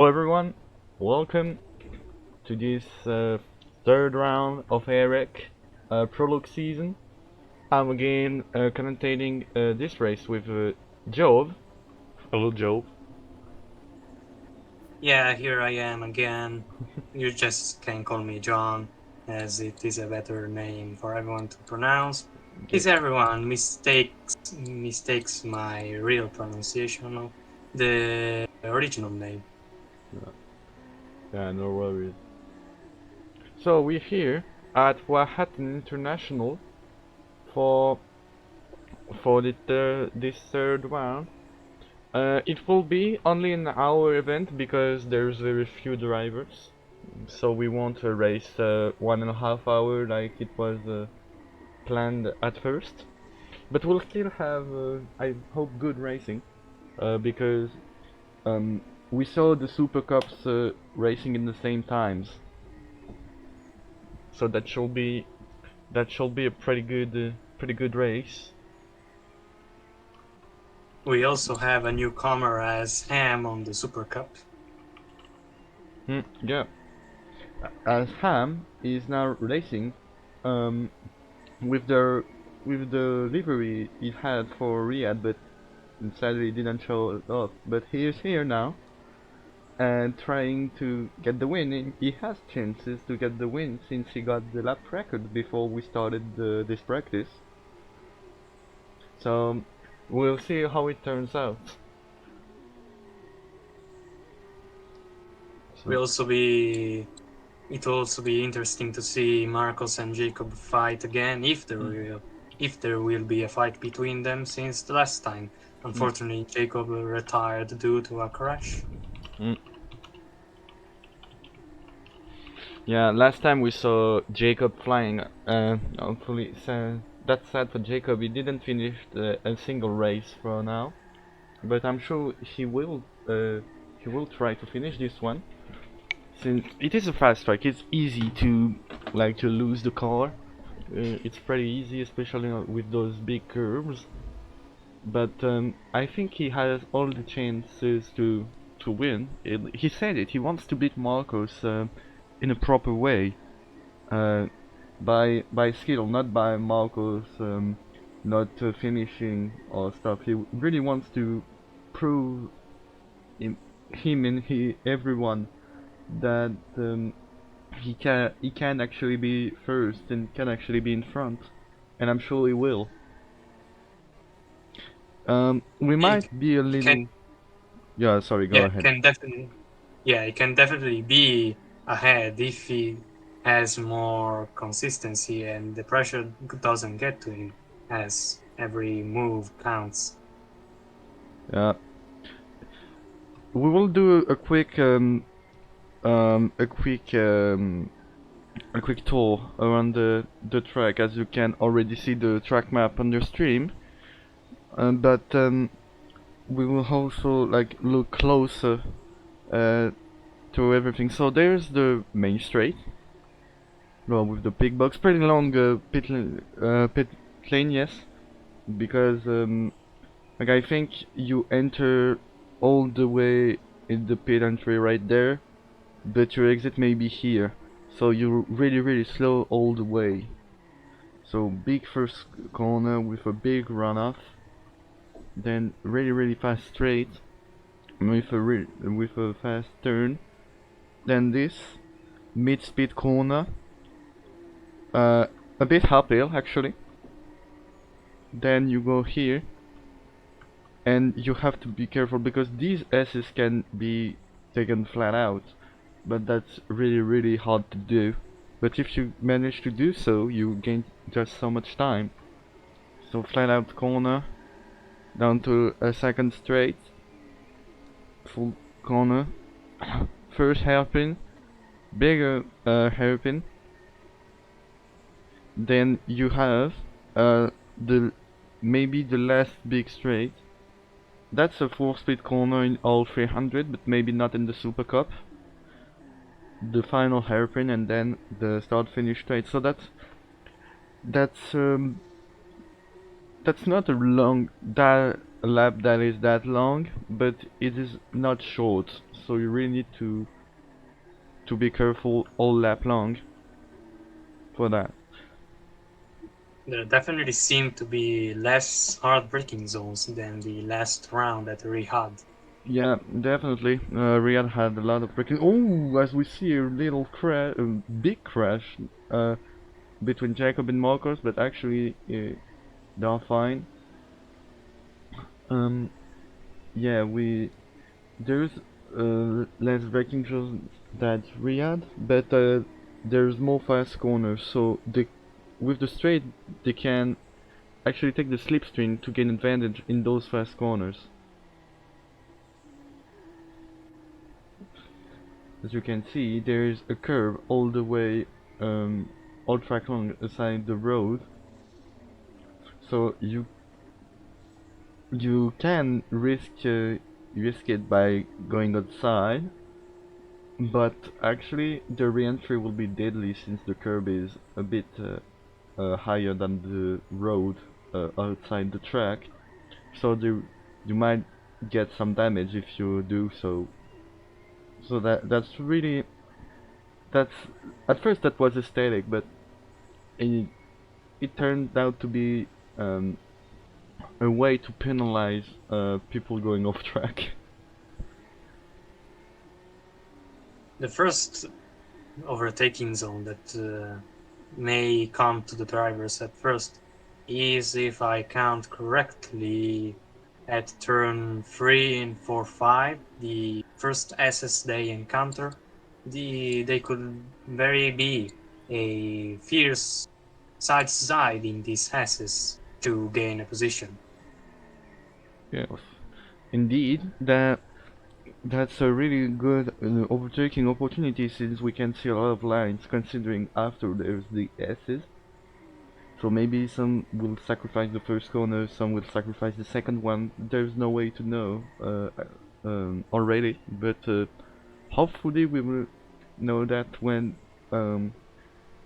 Hello everyone, welcome to this third round of AREC prologue season. I'm again commentating this race with Jove. Hello Jove. Yeah, here I am again. You just can call me John, as it is a better name for everyone to pronounce. Yeah, Is everyone mistakes my real pronunciation of the original name? yeah, no worries. So we're here at Wahatan International for this third round. It will be only an hour event because there's very few drivers. So we won't race 1.5 hours like it was planned at first. But we'll still have, I hope, good racing because um, we saw the Super Cups racing in the same times. So that shall be a pretty good race. We also have a newcomer as Ham on the Super Cup. Yeah, as Ham is now racing um, with the livery he had for Riyadh, but sadly didn't show up. But he is here now and trying to get the win. He has chances to get the win since he got the lap record before we started this practice. So we'll see how it turns out. We So also be It will also be interesting to see Marcos and Jacob fight again mm, if there will be a fight between them since the last time. mm, Unfortunately, Jacob retired due to a crash. mm. Yeah, last time we saw Jacob flying. Hopefully, that's sad for Jacob. He didn't finish a single race for now, but I'm sure he will. He will try to finish this one. Since it is a fast track, it's easy to lose the car. It's pretty easy, especially with those big curves. But I think he has all the chances to win. He said it. He wants to beat Marcos in a proper way, uh, by skill, not by Marcos not finishing or stuff. He really wants to prove him and everyone that he can actually be first and can actually be in front, and I'm sure he will. We He might be a can, little. Yeah, sorry, go yeah, ahead. can definitely, yeah, he can definitely be ahead if he has more consistency and the pressure doesn't get to him, as every move counts. Yeah, we will do um, a quick um, a quick tour around the track, as you can already see the track map on your stream. But we will also like look closer uh, to everything. So there's the main straight, well, with the big box, pretty long pit lane, yes, because like I think you enter all the way in the pit entry right there, but your exit may be here, so you're really slow all the way. So big first corner with a big runoff, then really fast straight with a fast turn, then this mid speed corner, a bit uphill actually. Then you go here, and you have to be careful because these S's can be taken flat out, but that's really hard to do. But if you manage to do so, you gain just so much time. So flat out corner, down to a second straight, full corner, first hairpin, bigger hairpin. Then you have the maybe the last big straight. That's a 4-speed corner in all 300, but maybe not in the Super Cup. The final hairpin and then the start finish straight. So that's that's not a long a lap that is that long, but it is not short. So you really need to be careful all lap long for that. There definitely seem to be less hard braking zones than the last round at Riyadh. Yeah, definitely. Riyadh had a lot of breaking. Oh, as we see a little crash, a big crash, between Jacob and Marcos, but actually they're fine. Um, yeah, there's less braking zones than Riyadh, but there's more fast corners, so with the straight they can actually take the slipstream to gain advantage in those fast corners. As you can see, there's a curve all the way, all track long aside the road, so you can risk it by going outside, but actually the re-entry will be deadly since the curb is a bit higher than the road outside the track, so you might get some damage if you do so. So that's at first that was aesthetic, but it, it turned out to be um, a way to penalize people going off track. The first overtaking zone that may come to the drivers at first is, if I count correctly, at turn 3 and 4, 5, the first SS they encounter. They could very be a fierce side to side in these S's to gain a position. Yes, indeed, that's a really good overtaking opportunity since we can see a lot of lines considering after there's the S's. So maybe some will sacrifice the first corner, some will sacrifice the second one. There's no way to know already, but hopefully we will know that when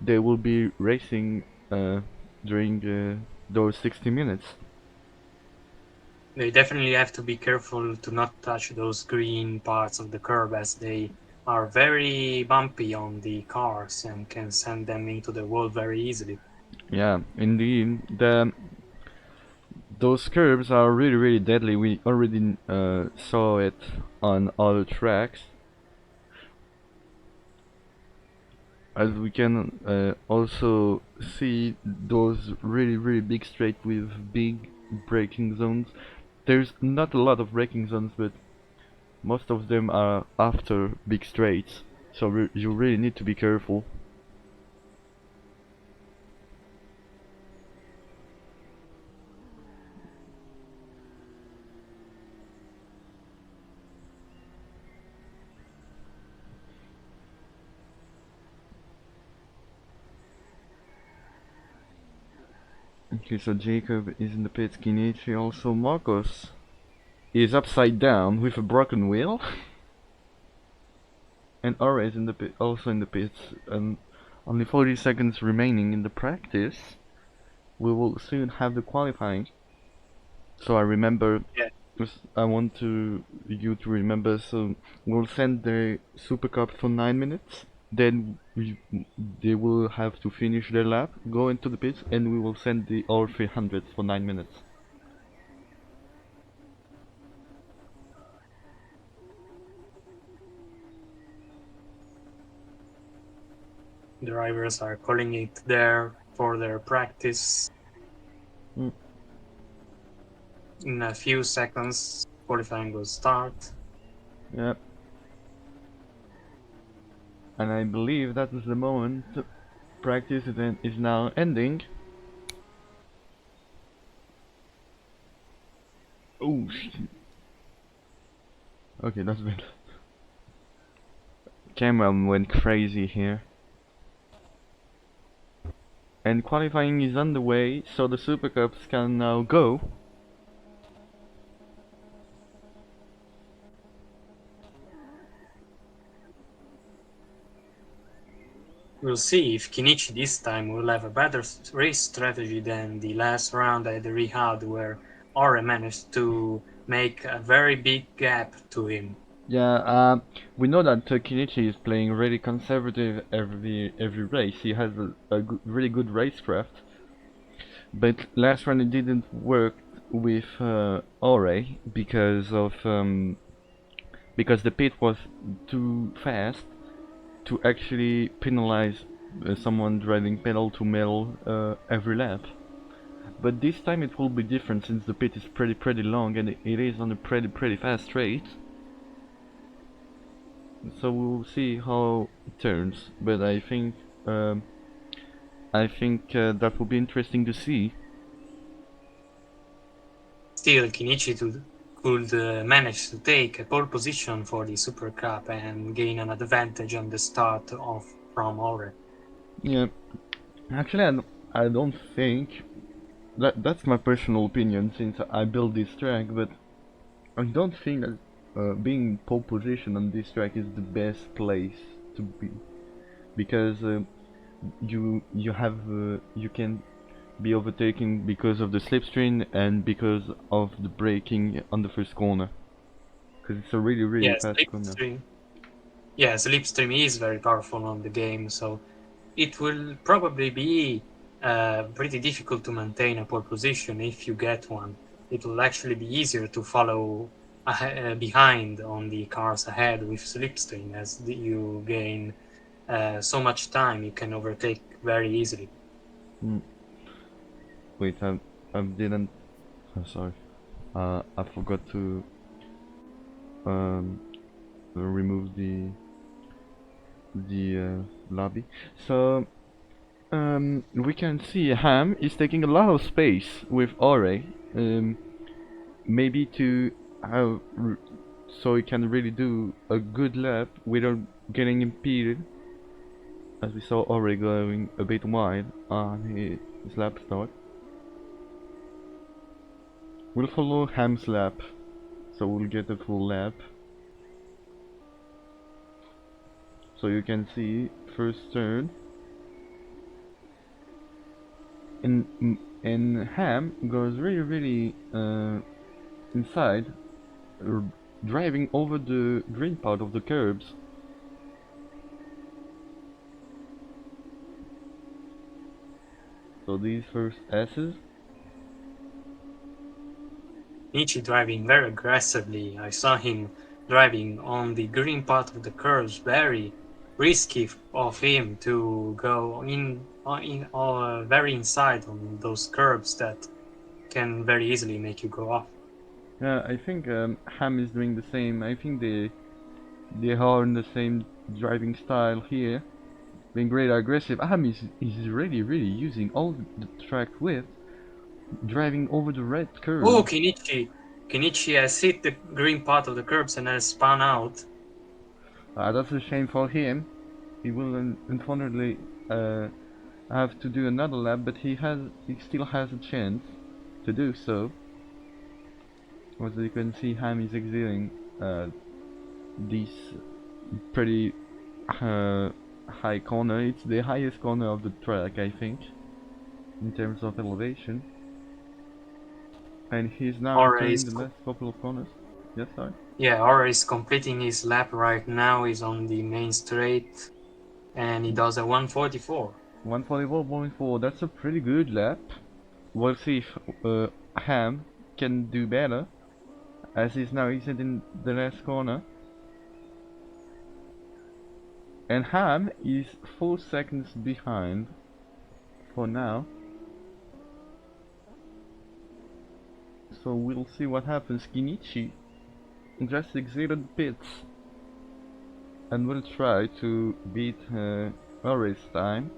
they will be racing during those 60 minutes. They definitely have to be careful to not touch those green parts of the curb, as they are very bumpy on the cars and can send them into the wall very easily. Yeah, indeed. Those curves are really deadly. We already saw it on other tracks. As we can also see those really big straight with big braking zones. There's not a lot of braking zones, but most of them are after big straights, so you really need to be careful. Okay, so Jacob is in the pits, Kinichi also. Marcos is upside down with a broken wheel. And Aura is in the pit, also in the pits, and only 40 seconds remaining in the practice. We will soon have the qualifying. So I remember, Yeah, I want you to remember. So we'll send the Super Cup for 9 minutes. Then they will have to finish their lap, go into the pits, and we will send the all 300 for 9 minutes. drivers are calling it there for their practice. Mm. In a few seconds, qualifying will start. Yep. And I believe that is the moment practice is now ending. Oh shit. Okay, that's bad. Camera went crazy here. And qualifying is underway, so the Super Cups can now go. We'll see if Kinichi this time will have a better race strategy than the last round at the Rihad, where Ore managed to make a very big gap to him. Yeah, we know that Kinichi is playing really conservative every race. He has really good racecraft, but last round it didn't work with Ore because the pit was too fast to actually penalize someone driving pedal to metal every lap. But this time it will be different since the pit is pretty long and it is on a pretty fast straight. So we'll see how it turns. But I think that will be interesting to see. Still, Kinichi could manage to take a pole position for the Super Cup and gain an advantage on the start from Ore. Yeah, actually I don't think that's my personal opinion since I built this track, but I don't think that being pole position on this track is the best place to be because you can be overtaken because of the slipstream and because of the braking on the first corner because it's a really Yes, fast corner. Slipstream is very powerful on the game, so it will probably be pretty difficult to maintain a pole position if you get one. It will actually be easier to follow behind on the cars ahead with slipstream, as you gain so much time you can overtake very easily. Mm. Wait, I didn't. Oh, sorry. I forgot to um, remove the lobby. So we can see Ham is taking a lot of space with Ore. Maybe to have so he can really do a good lap without getting impeded. As we saw Ore going a bit wide on his lap start. We'll follow Ham's lap, so we'll get a full lap. So you can see first turn, and Ham goes really inside, driving over the green part of the curbs. So these first S's. Nietzsche driving very aggressively. I saw him driving on the green part of the curves, very risky of him to go in very inside on those curves that can very easily make you go off. Yeah, I think Ham is doing the same. I think they are in the same driving style here, being really aggressive. Ham is really using all the track width, driving over the red curve. Oh, Kenichi has hit the green part of the curbs and has spun out. That's a shame for him. He will unfortunately have to do another lap, but he still has a chance to do so. As you can see, Ham is exiting this pretty high corner. It's the highest corner of the track, I think, in terms of elevation. And he's now entering the last couple of corners. Yes, sorry. Yeah, Aura is completing his lap right now. He's on the main straight, and he does a 144. 144.4. That's a pretty good lap. We'll see if Ham can do better, as he's now exiting the last corner. And Ham is 4 seconds behind for now. So we'll see what happens. Kinichi just exited pits and will try to beat Ore's time.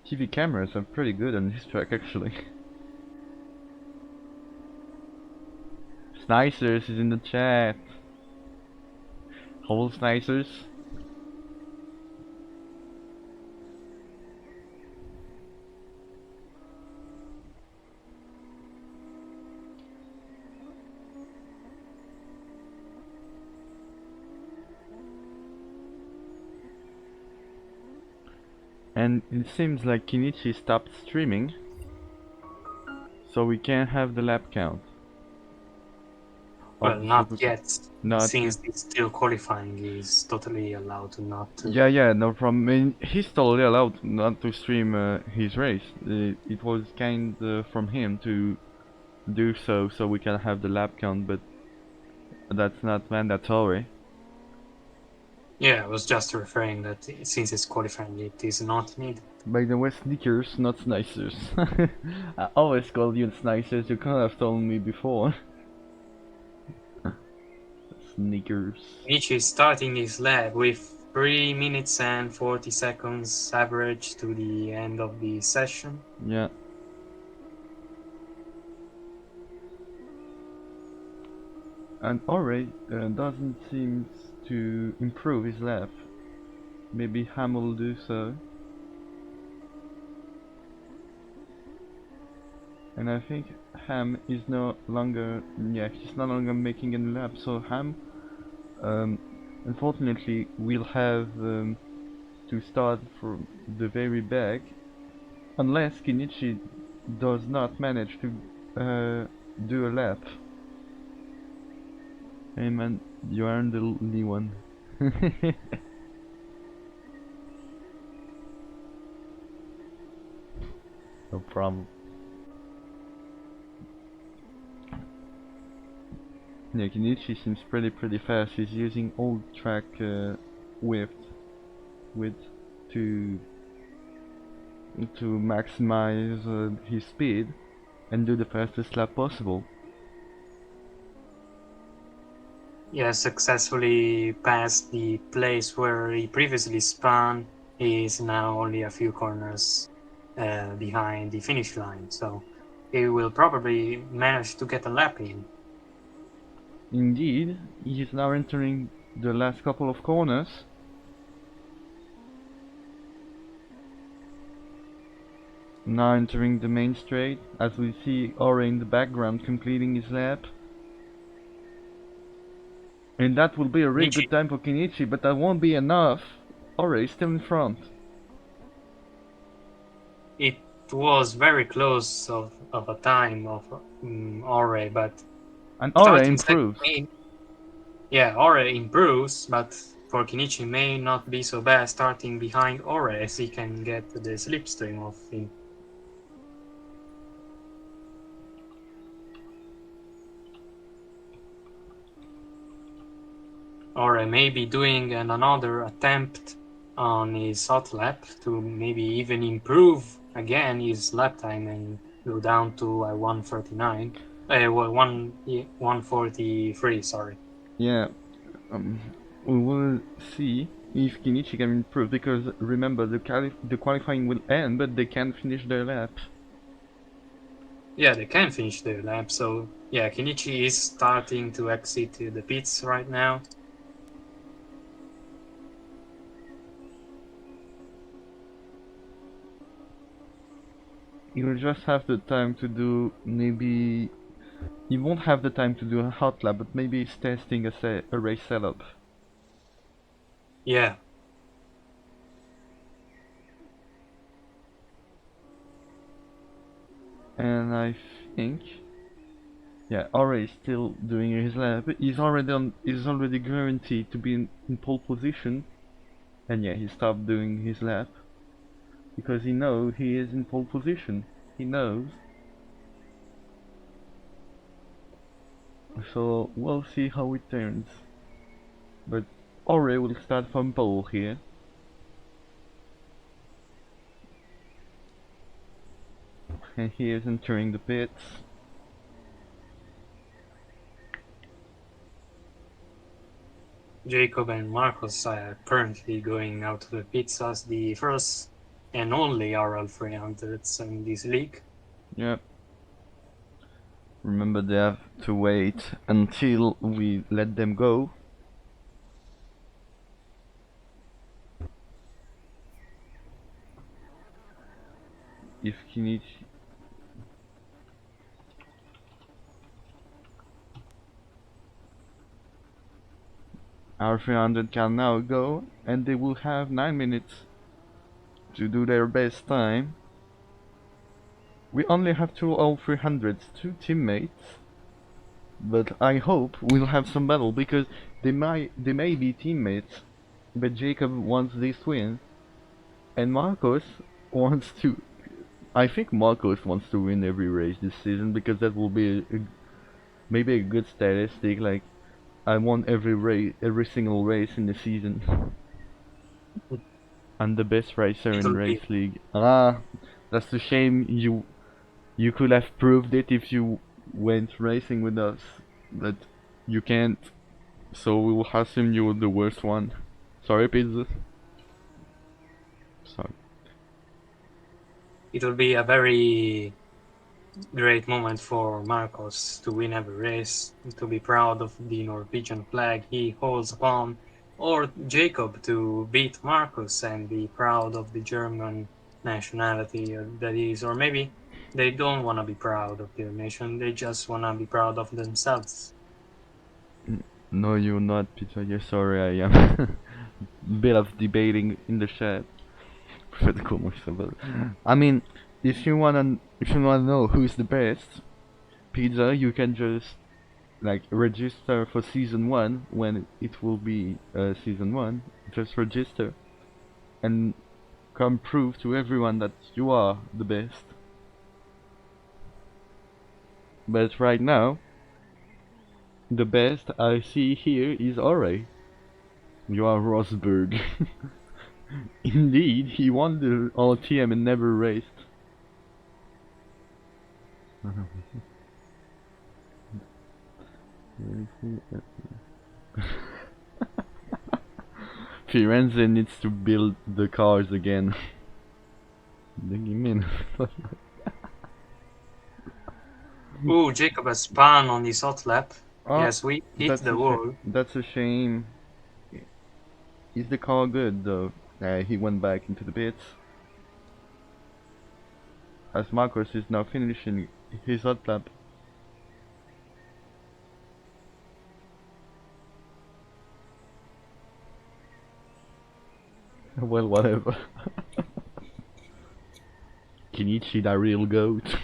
TV cameras are pretty good on this track actually. Snicers is in the chat. Hole slicers. And it seems like Kinichi stopped streaming, so we can have the lap count. Well, Of the not super yet, not since it's still qualifying. Is totally allowed to not to. yeah, no problem. I mean, he's totally allowed not to stream his race. It was kind from him to do so we can have the lap count, but that's not mandatory. Yeah, I was just referring that since it's qualifying, it is not needed. By the way, sneakers, not snicers. I always called you snicers, you could have told me before. Sneakers. Nietzsche is starting his lap with 3 minutes and 40 seconds average to the end of the session. Yeah. And Ore doesn't seem to improve his lap. Maybe Ham will do so. And I think Ham is no longer, yeah, he's no longer making any laps. So Ham, unfortunately, will have to start from the very back, unless Kinichi does not manage to do a lap. Hey man, you aren't the only one. No problem. Yeah, Kinichi seems pretty fast. He's using old track width to maximize his speed and do the fastest lap possible. Yeah, successfully passed the place where he previously spun. He is now only a few corners behind the finish line, so he will probably manage to get a lap in. Indeed, he is now entering the last couple of corners. Now entering the main straight, as we see Ore in the background completing his lap. And that will be a really good time for Kinichi, but that won't be enough. Ore is still in front. It was very close of a time of Ore, but And Ore improves. Ore improves, but for Kinichi may not be so bad starting behind Ore, as he can get the slipstream of him. Or maybe doing another attempt on his hot lap to maybe even improve again his lap time and go down to 139. 143, sorry. Yeah, we will see if Kinichi can improve, because remember the qualifying will end, but they can't finish their lap. Yeah, they can finish their lap, so yeah, Kinichi is starting to exit the pits right now. You'll just have the time to do maybe... You won't have the time to do a hot lap, but maybe it's testing a race setup. Yeah. And I think... Yeah, Ore is still doing his lap. He's already guaranteed to be in pole position. And yeah, he stopped doing his lap. Because he knows he is in pole position. He knows. So we'll see how it turns. But Ore will start from pole here. And he is entering the pits. Jacob and Marcos are currently going out to the pits as the first and only RL300s in this league. Yep. Remember, they have to wait until we let them go. if Kinichi... Our 300 can now go, and they will have 9 minutes to do their best time. We only have two all 300s, two teammates, but I hope we'll have some battle because they may be teammates, but Jacob wants this win, and Marcos wants to. I think Marcos wants to win every race this season because that will be maybe a good statistic. Like I won every single race in the season. I'm the best racer in It'll be race league. Ah, that's a shame. You could have proved it if you went racing with us, but you can't. So we will assume you were the worst one. Sorry, Pizza. Sorry. it will be a very great moment for Marcos to win every race, to be proud of the Norwegian flag he holds upon, or Jacob to beat Marcos and be proud of the German nationality that he is, or maybe they don't want to be proud of their nation, they just want to be proud of themselves. No, you're not, Peter. You're sorry. I am. Bit of debating in the chat. Prefer to call myself, but I mean, if you wanna know who's the best, Pizza, you can just like register for season 1 when it will be season 1. Just register and come prove to everyone that you are the best. But right now, the best I see here is Ore. You are Rosberg. Indeed, he won the RTM and never raced. Firenze needs to build the cars again. Ooh, Jacob has spun on his hot lap. Oh, Yes, we hit the wall. that's a shame. Is the car good though? He went back into the pits. As Marcos is now finishing his hot lap. Well, whatever. Kinichi, the real goat.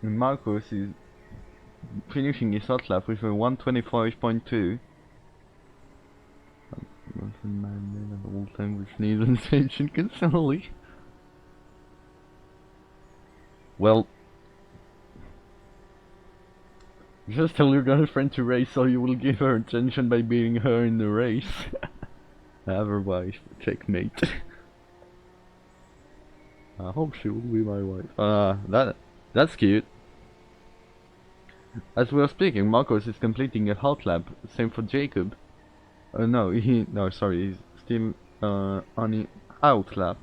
And Marcos is finishing his hot lap with a 125.2. All time with sneeze and tension constantly. Well, just tell your girlfriend to race so you will give her attention by beating her in the race. Otherwise, checkmate. I hope she will be my wife. That's cute. As we are speaking, Marcos is completing a hot lap. Same for Jacob. Sorry, he's still on the out lap.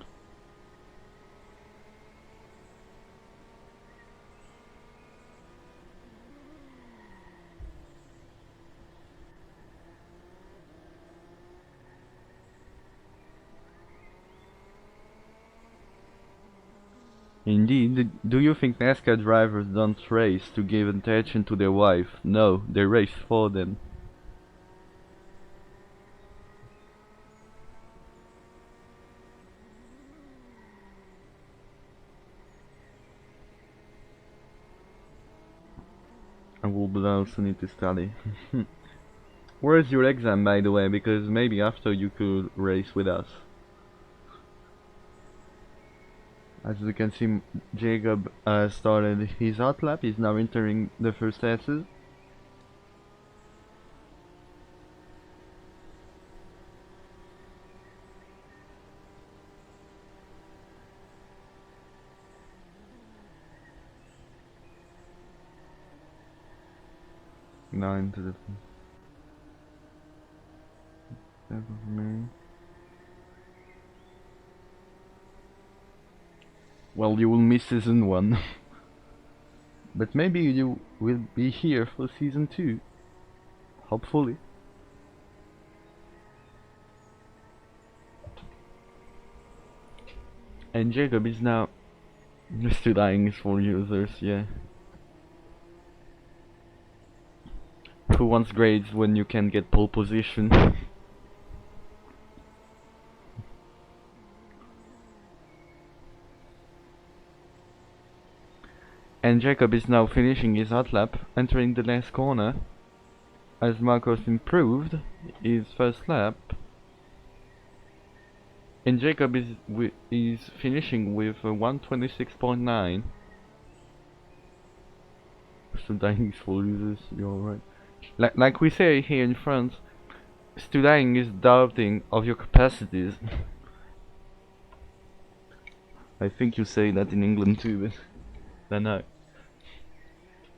Indeed, do you think NASCAR drivers don't race to give attention to their wife? No, they race for them. I will also need to study. Where's your exam, by the way? Because maybe after you could race with us. As you can see, Jacob started his hot lap. He's now entering the first S's. Now into the well, you will miss season 1. But maybe you will be here for season 2. Hopefully. And Jacob is now studying for users, yeah. Who wants grades when you can get pole position? And Jacob is now finishing his hot lap, entering the last corner, as Marcos improved his first lap. And Jacob is finishing with 126.9. Studying is for losers, you're right. Like we say here in France, studying is doubting of your capacities. I think you say that in England too, but no.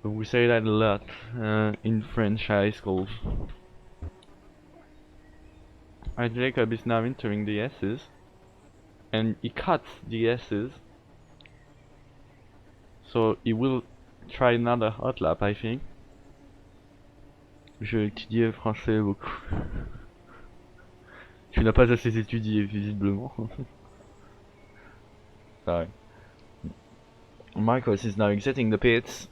But we say that a lot in French high schools. Jacob is now entering the S's, and he cuts the S's, so he will try another hot lap, I think. Je étudiais français beaucoup. Tu n'as pas assez étudié, visiblement. Sorry. Marcos is now exiting the pits.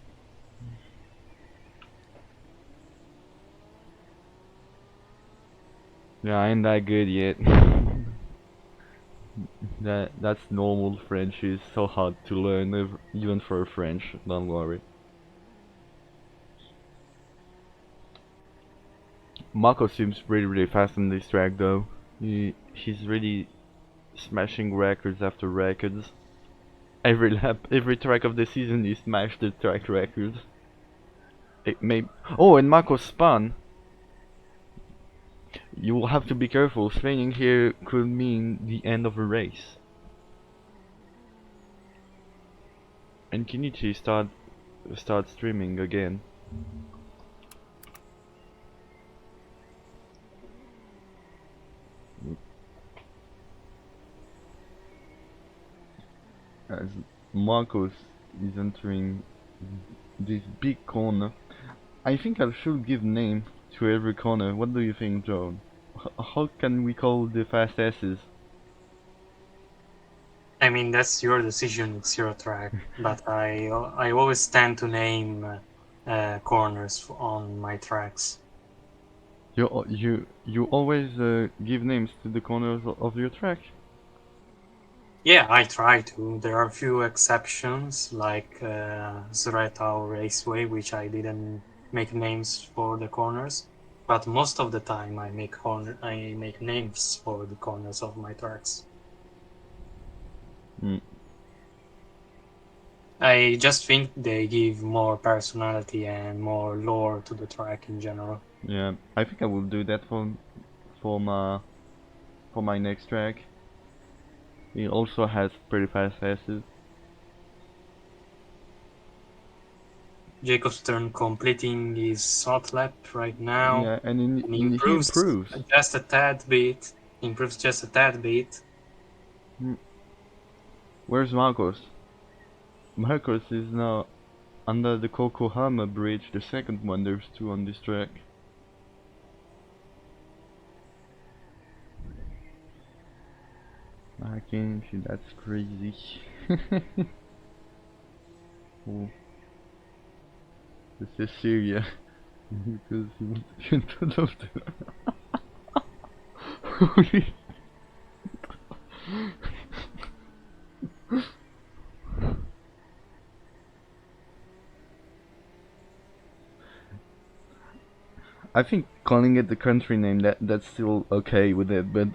Yeah, I ain't that good yet. That's normal. French is so hard to learn, even for a French. Don't worry. Marco seems really fast on this track though. He's really smashing records after records. Every lap, every track of the season, he smashed the track records. It may. Oh, and Marco spun. You will have to be careful. Spinning here could mean the end of a race. And Kenichi start streaming again. As Marcos is entering this big corner, I think I should give name to every corner. What do you think, John? How can we call the fast S's? I mean, that's your decision, it's your track, but I always tend to name corners on my tracks. You always give names to the corners of your track? Yeah, I try to. There are a few exceptions, like Zretau Raceway, which I didn't make names for the corners, but most of the time I make names for the corners of my tracks. I just think they give more personality and more lore to the track in general. Yeah, I think I will do that for my next track. It also has pretty fast S's. Jacob's turn completing his hot lap right now. Yeah, and he improves just a tad bit. Improves just a tad bit. Where's Marcos? Marcos is now under the Kokohama Bridge, the second one. There's two on this track. I can't see, that's crazy. Oh. This is Syria. Because he wants to get out of Holy. I think calling it the country name, that's still okay with it, but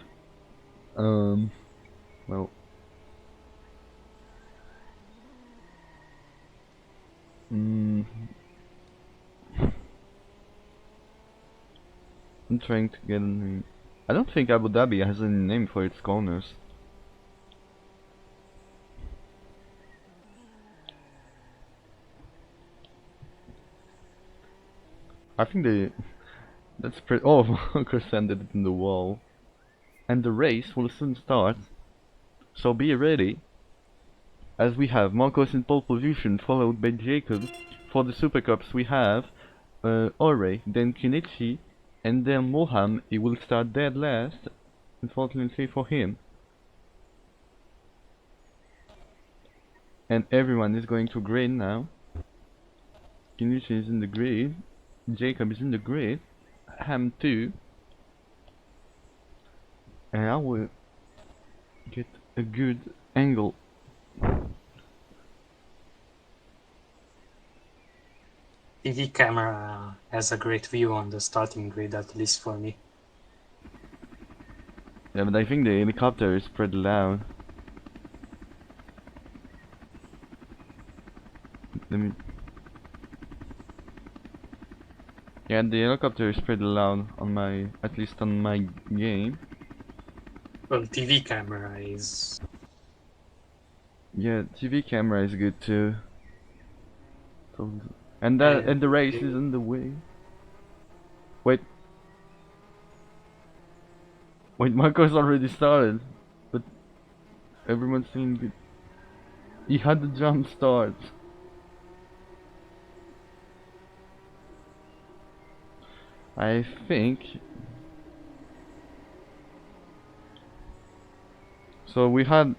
well, I'm trying to get a name. I don't think Abu Dhabi has any name for its corners. I think that's pretty. Oh, Marcus ended it in the wall. And the race will soon start, so be ready, as we have Marcos in pole position, followed by Jacob. For the Super Cups we have Ore, then Kenichi, and then Moham. He will start dead last, unfortunately for him. And everyone is going to grid now. Kinichi is in the grid. Jacob is in the grid. Ham too. And I will get a good angle. TV camera has a great view on the starting grid, at least for me. Yeah, but I think the helicopter is pretty loud. Let me... Yeah, the helicopter is pretty loud on my... at least on my game. Well, TV camera is... Yeah, TV camera is good too. So, and the race is in the way. Wait, Marco's already started, but everyone's saying good. He had the jump start. I think. So we had.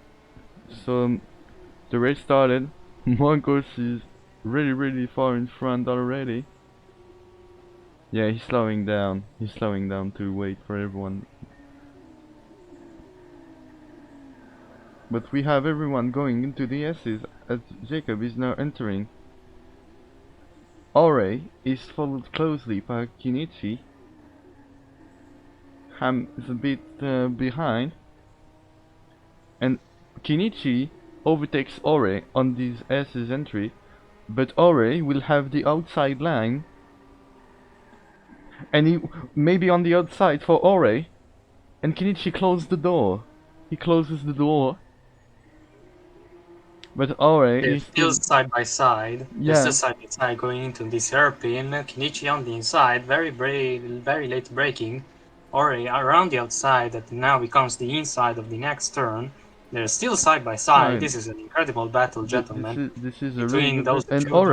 So the race started. Marcos is really far in front already. Yeah, he's slowing down. He's slowing down to wait for everyone. But we have everyone going into the S's as Jacob is now entering. Ore is followed closely by Kinichi. Ham is a bit behind. And Kinichi overtakes Ore on this S's entry. But Ore will have the outside line. And he may be on the outside for Ore. And Kinichi closed the door. He closes the door. But Ore They're is still side by side. Yeah. They're still side by side going into this hairpin. Kinichi on the inside, very late braking. Ori around the outside that now becomes the inside of the next turn. They're still side by side. Right. This is an incredible battle, gentlemen. This is a between really good those and two Ore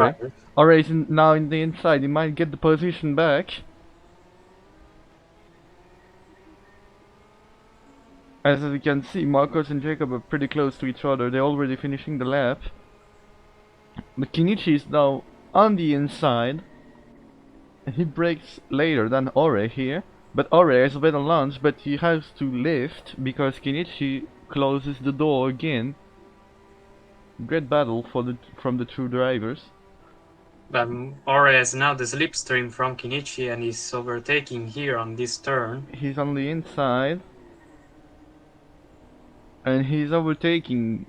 drivers. is now in the inside. He might get the position back. As you can see, Marcos and Jacob are pretty close to each other. They're already finishing the lap. But Kinichi is now on the inside. And he brakes later than Ore here. But Ore has a better launch, but he has to lift because Kinichi closes the door again. Great battle from the two drivers. Ore has now the slipstream from Kinichi and is overtaking here on this turn. He's on the inside. And he's overtaking.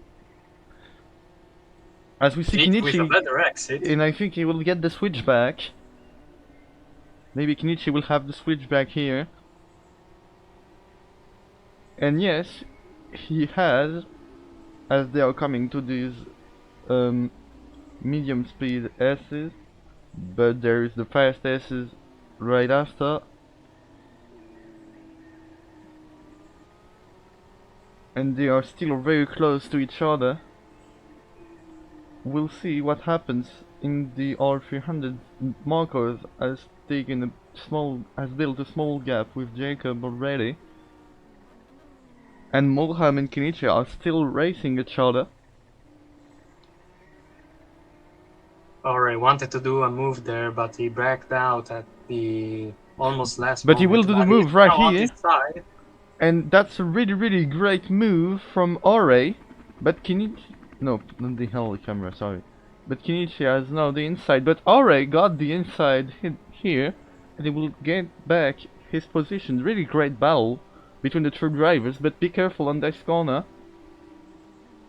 As we see Kinichi with a Kinichi, better exit. and I think he will get the switchback. Maybe Kinichi will have the switchback here. And yes, he has, as they are coming to these medium speed S's, but there is the fast S's right after. And they are still very close to each other. We'll see what happens in the R300. Marcos has built a small gap with Jacob already. And Mulham and Kinichi are still racing each other. Ore wanted to do a move there, but he backed out at the almost last But he will moment. do the move right On here. this side. And that's a really great move from Ore. But Kinichi... No, not the heli camera, sorry. But Kinichi has now the inside. But Ore got the inside here. And he will get back his position. Really great battle between the two drivers. But be careful on this corner.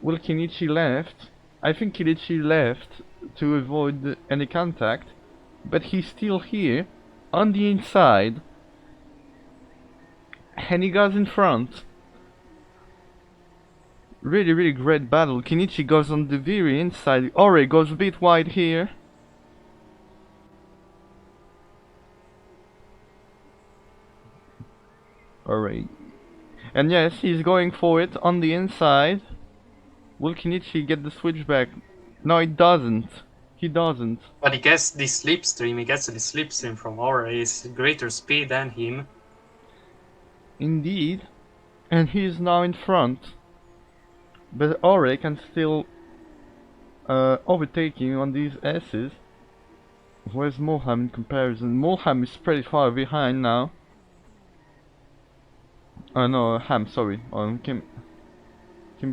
Will Kinichi left? I think Kinichi left to avoid any contact. But he's still here. On the inside. And he goes in front. Really great battle. Kinichi goes on the very inside. Ore goes a bit wide here. Ore. And yes, he's going for it on the inside. Will Kinichi get the switchback? No, it doesn't. He doesn't. But he gets the slipstream. He gets the slipstream from Ore. He's greater speed than him. Indeed. And he is now in front. But Ore can still overtaking on these S's. Where's Mulham in comparison? Mulham is pretty far behind now. Oh no, Ham, sorry. Oh, Kim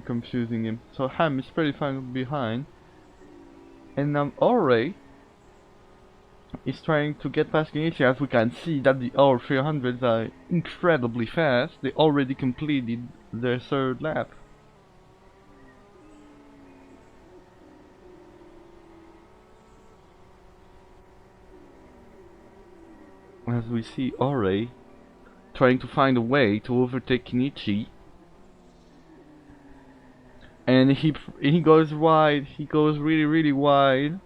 confusing him. So Ham is pretty far behind. And now Ore is trying to get past Kenichi. As we can see that the R300s are incredibly fast. They already completed their third lap. As we see Ore trying to find a way to overtake Kenichi. And he goes wide, he goes really wide.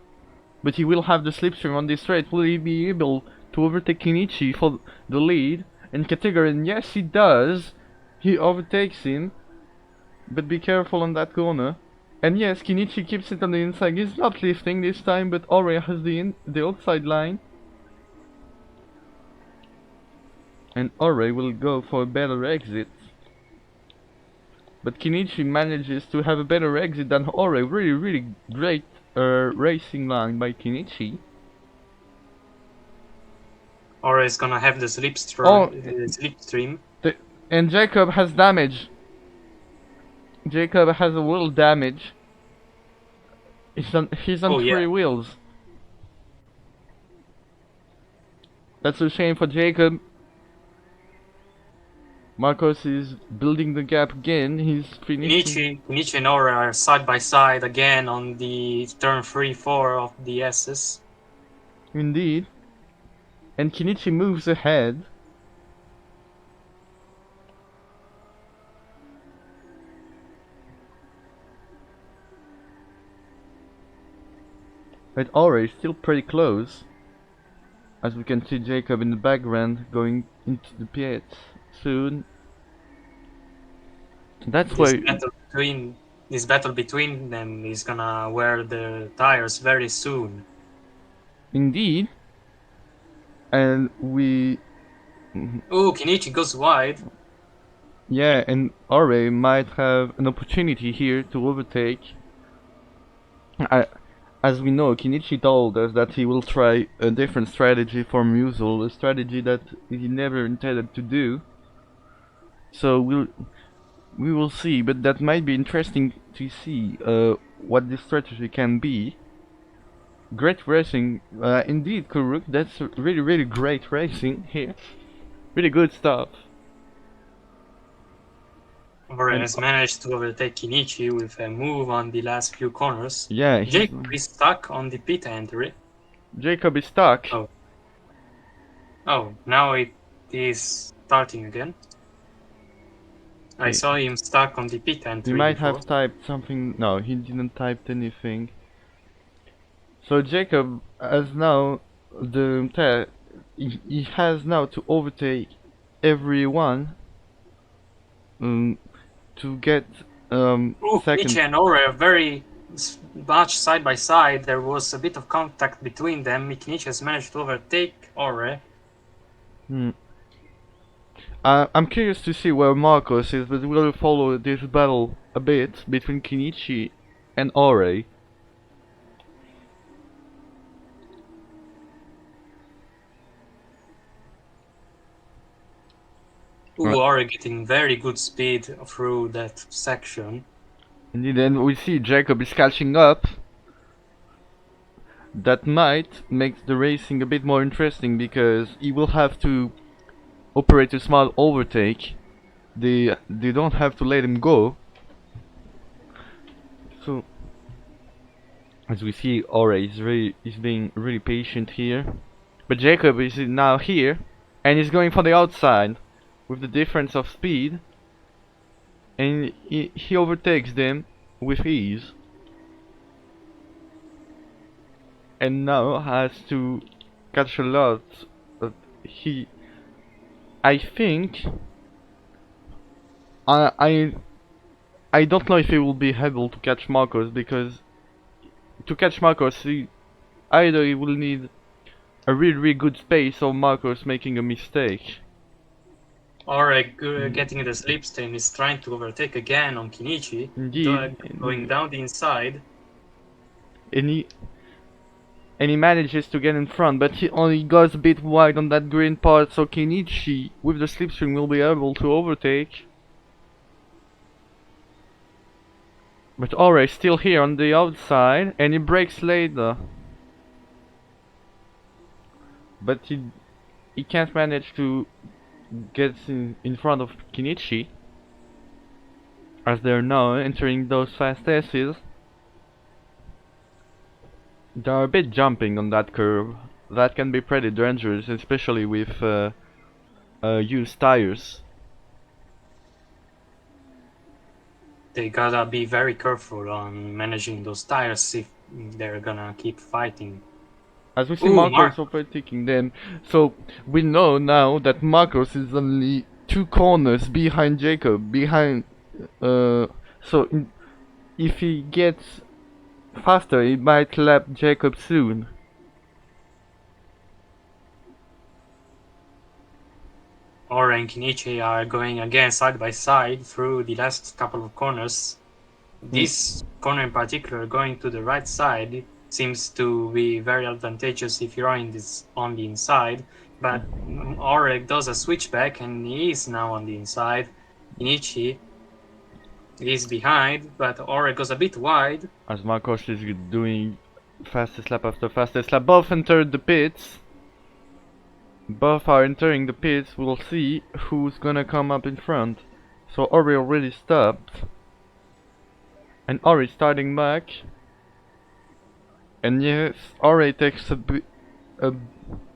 But he will have the slipstream on this straight. Will he be able to overtake Kenichi for the lead in category? And yes, he does. He overtakes him. But be careful on that corner. And yes, Kenichi keeps it on the inside. He's not lifting this time, but Ore has the outside line. And Ore will go for a better exit. But Kenichi manages to have a better exit than Ore. Really great racing line by Kenichi. Or is gonna have the slipstream. And Jacob has damage. Jacob has a wheel damage. He's on 3 wheels. That's a shame for Jacob. Marcos is building the gap again. He's finishing. Kenichi and Ore are side by side again on the turn 3-4 of the S's. Indeed. And Kenichi moves ahead. But Ore is still pretty close. As we can see Jacob in the background going into the pits soon. That's why this battle between them is gonna wear the tires very soon. Indeed. And we... Oh, Kenichi goes wide. Yeah, and Ore might have an opportunity here to overtake. As we know, Kenichi told us that he will try a different strategy for Musil, a strategy that he never intended to do. So we will see, but that might be interesting to see what this strategy can be. Great racing, indeed, Kuruk. That's really great racing here. Really good stuff. Ore has managed to overtake Kenichi with a move on the last few corners. Yeah, Jacob is stuck on the pit entry. Jacob is stuck. Oh, now it is starting again. I saw him stuck on the pit entry. He might have typed something. No, he didn't type anything. So Jacob has now he has now to overtake everyone to get second. Kenichi and Ore are very much side by side. There was a bit of contact between them. Kenichi has managed to overtake Ore. I'm curious to see where Marcos is, but we'll follow this battle a bit between Kenichi and Ore. Ore getting very good speed through that section. Indeed, and we see Jacob is catching up. That might make the racing a bit more interesting because he will have to operate a small overtake. They don't have to let him go. So as we see, Ore is being really patient here, but Jacob is now here and he's going for the outside with the difference of speed, and he overtakes them with ease. And now has to catch a lot. I think I don't know if he will be able to catch Marcos, because to catch Marcos either he will need a really good space or Marcos making a mistake. Ore getting the slipstream is trying to overtake again on Kenichi. Indeed. Going down the inside. and he manages to get in front, but he only goes a bit wide on that green part, so Kenichi, with the slipstream, will be able to overtake. But Ore still here on the outside, and he breaks later. But he can't manage to get in front of Kenichi, as they're now entering those fast S's. They're a bit jumping on that curve. That can be pretty dangerous, especially with used tires. They gotta be very careful on managing those tires if they're gonna keep fighting. As we see Marcos overtaking them, so we know now that Marcos is only 2 corners behind Jacob, if he gets faster, he might lap Jacob soon. Ore and Kenichi are going again side by side through the last couple of corners. This corner in particular, going to the right side, seems to be very advantageous if you're on the inside, but Ore does a switchback and he is now on the inside. Kenichi is behind, but Ore goes a bit wide. As Marcos is doing fastest lap after fastest lap, both entered the pits. Both are entering the pits. We'll see who's gonna come up in front. So Ori already stopped, and Ori starting back. And yes, Ori takes a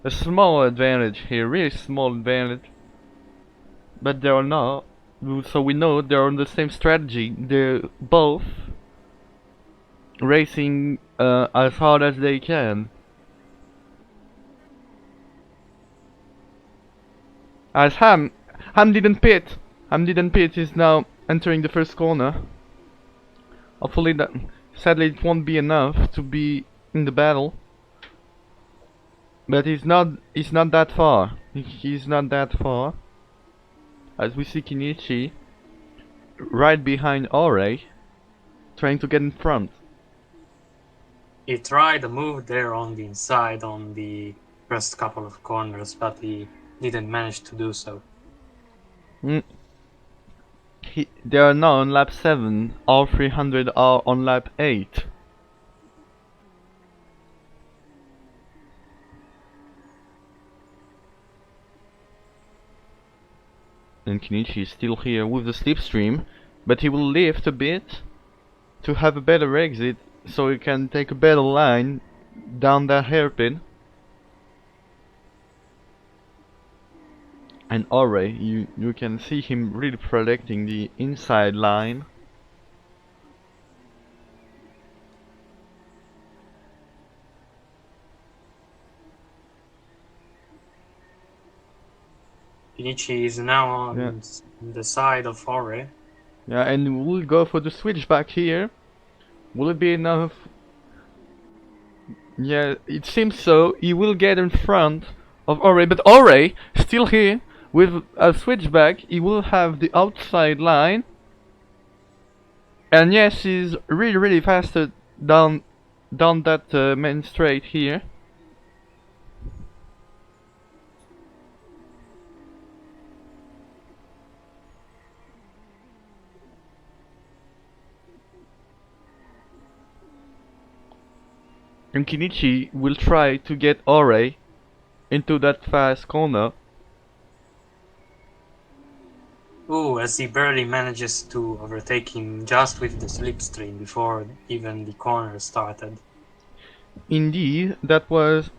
small advantage here, really small advantage. But they are not, so we know they're on the same strategy. They're both racing as hard as they can. As Ham didn't pit. Ham didn't pit. Is now entering the first corner. Hopefully that, sadly it won't be enough to be in the battle. But he's not that far. He's not that far. As we see Kenichi right behind Ore, trying to get in front. He tried a move there on the inside on the first couple of corners, but he didn't manage to do so. They are now on lap 7, all 300 are on lap 8. And Kenichi is still here with the slipstream, but he will lift a bit to have a better exit, so he can take a better line down that hairpin. And Ore, you can see him really protecting the inside line. Kenichi is now on the side of Ore. Yeah, and we'll go for the switchback here. Will it be enough? Yeah, it seems so. He will get in front of Ore, but Ore still here with a switchback. He will have the outside line, and yes, he's really faster down that main straight here. And Kenichi will try to get Ore into that fast corner. Ooh, as he barely manages to overtake him just with the slipstream before even the corner started. Indeed, that was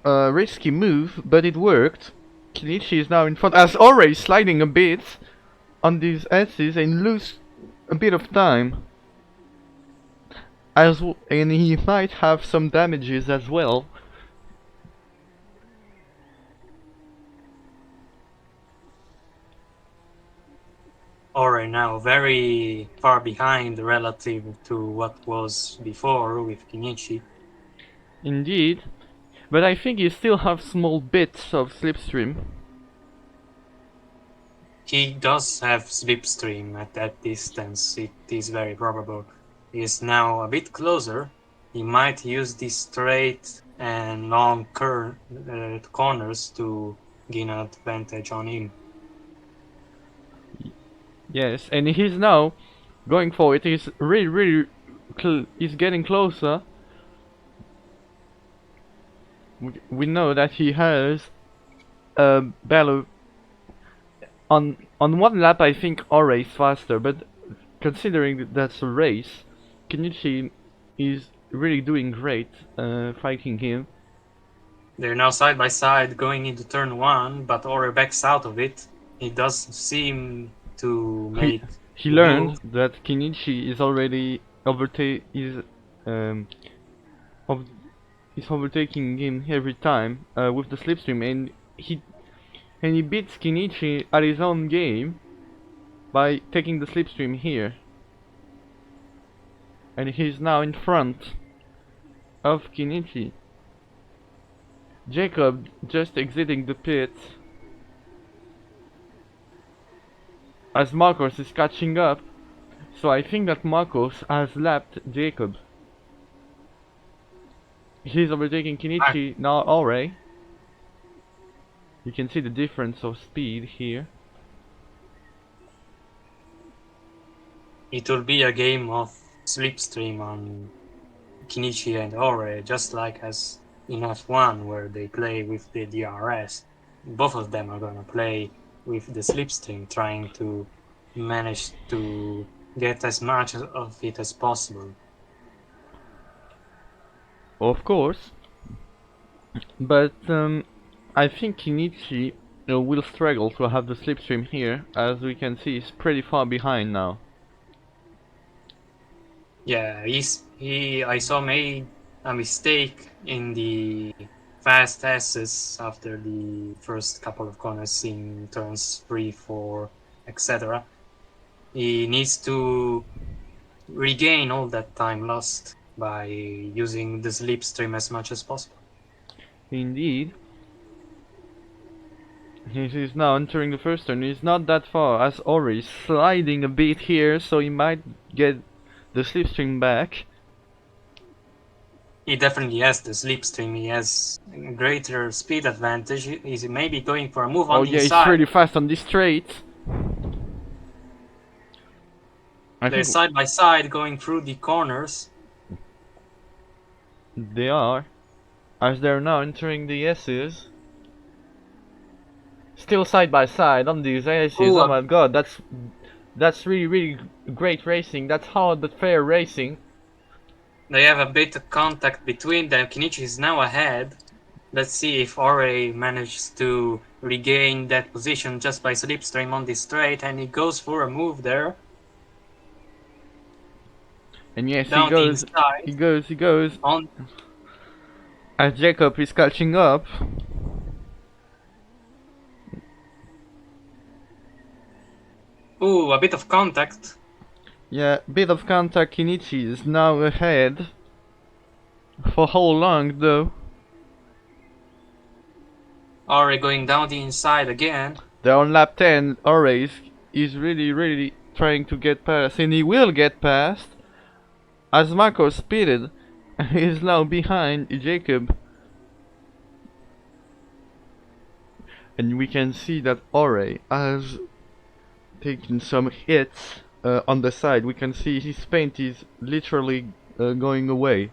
a risky move, but it worked. Kenichi is now in front, as Ore is sliding a bit on these S's and lose a bit of time. And he might have some damages as well. Ore now very far behind relative to what was before with Kenichi. Indeed, but I think he still has small bits of slipstream. He does have slipstream at that distance, it is very probable. He is now a bit closer, he might use these straight and long corners to gain an advantage on him. Yes, and he's now going for it. He's really he's getting closer. We know that he has a battle on one lap. I think Ore is faster, but considering that that's a race, Kenichi is really doing great fighting him. They're now side by side going into turn 1, but Ore backs out of it. He does seem to make He the learned move. that Kenichi is already um is overtaking him every time with the slipstream, and he beats Kenichi at his own game by taking the slipstream here, and he's now in front of Kenichi. Jacob just exiting the pit as Marcos is catching up, so I think that Marcos has lapped Jacob. He's overtaking Kenichi, now Ore. You can see the difference of speed here. It will be a game of slipstream on Kenichi and Ore, just like as in F1 where they play with the DRS. Both of them are gonna play with the slipstream, trying to manage to get as much of it as possible. Of course, but I think Kenichi will struggle to have the slipstream here, as we can see he's pretty far behind now. Yeah, I saw made a mistake in the fast S's after the first couple of corners in turns 3, 4, etc. He needs to regain all that time lost by using the slipstream as much as possible. Indeed. He's now entering the first turn. He's not that far, as Ori is sliding a bit here, so he might get the slipstream back. He definitely has the slipstream. He has a greater speed advantage. He's maybe going for a move on the yeah, inside. he's really fast on this straight. They're side by side going through the corners. They are, as they're now entering the S's. Still side by side on these S's. Ooh, oh my god, that's really great racing. That's hard but fair racing. They have a bit of contact between them. Kenichi is now ahead. Let's see if Ore manages to regain that position just by slipstream on the straight, and he goes for a move there. And yes, Down he goes. On. As Jacob is catching up. Ooh, a bit of contact. Yeah, bit of contact. Kenichi is now ahead. For how long though? Ore going down the inside again. They're on lap 10. Ore is really trying to get past, and he will get past. As Marco speeded, he is now behind Jacob. And we can see that Ore has taken some hits on the side. We can see his paint is literally going away.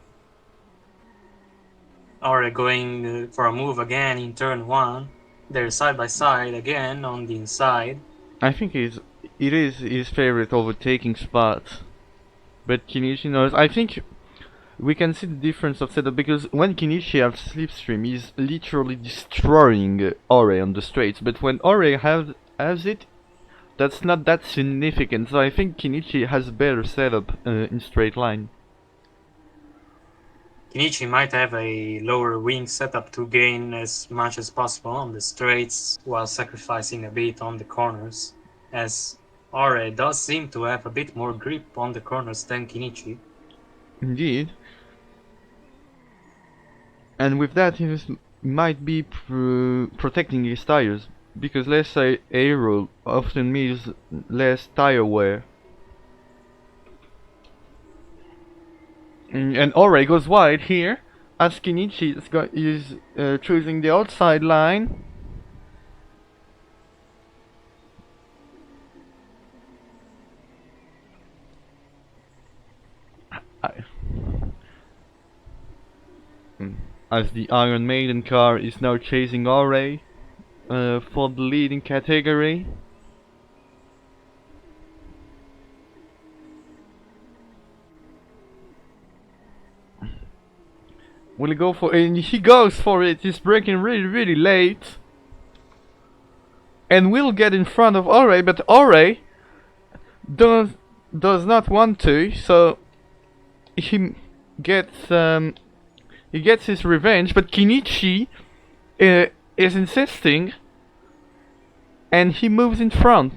Ore going for a move again in turn 1. They're side by side again on the inside. I think it is his favorite overtaking spot. But Kenichi knows. I think we can see the difference of setup, because when Kenichi has slipstream, he's literally destroying Ore on the straights. But when Ore has it, that's not that significant. So I think Kenichi has better setup in straight line. Kenichi might have a lower wing setup to gain as much as possible on the straights while sacrificing a bit on the corners, as Ore does seem to have a bit more grip on the corners than Kenichi. Indeed. And with that, he might be protecting his tires, because less aero often means less tire wear. And Ore goes wide here, as Kenichi is choosing the outside line. As the Iron Maiden car is now chasing Ore for the leading category. Will he go for it? And he goes for it. He's braking really late. And will get in front of Ore, but Ore does not want to, so he gets his revenge, but Kenichi is insisting, and he moves in front.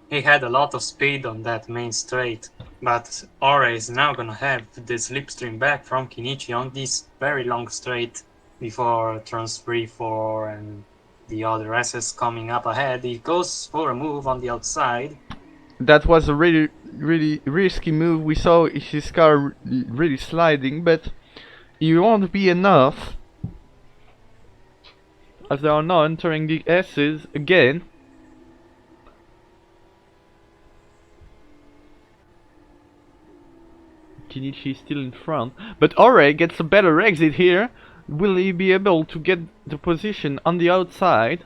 He had a lot of speed on that main straight, but Ore is now gonna have the slipstream back from Kenichi on this very long straight before turns 3, 4, and the other S's coming up ahead. He goes for a move on the outside. That was a really risky move. We saw his car really sliding, but it won't be enough, as they are now entering the S's again. Kenichi is still in front, but Ore gets a better exit here. Will he be able to get the position on the outside?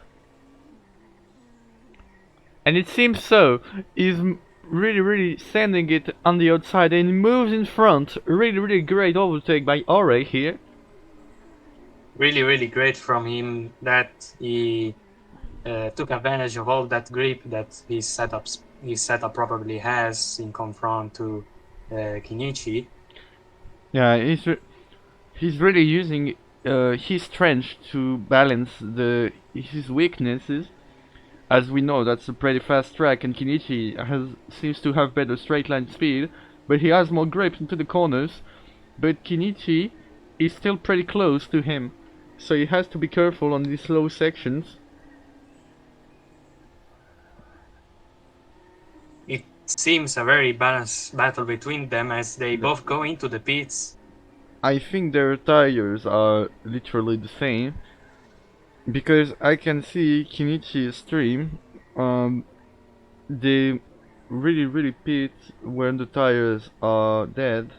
And it seems so. He's really sending it on the outside, and he moves in front. Really great overtake by Ore here. Really great from him that he took advantage of all that grip that his setup probably has in confront to Kenichi. Yeah, he's really using his strength to balance his weaknesses. As we know, that's a pretty fast track, and Kenichi seems to have better straight line speed, but he has more grip into the corners. But Kenichi is still pretty close to him, so he has to be careful on these slow sections. It seems a very balanced battle between them as they both go into the pits. I think their tires are literally the same, because I can see Kenichi's stream. They really pit when the tires are dead.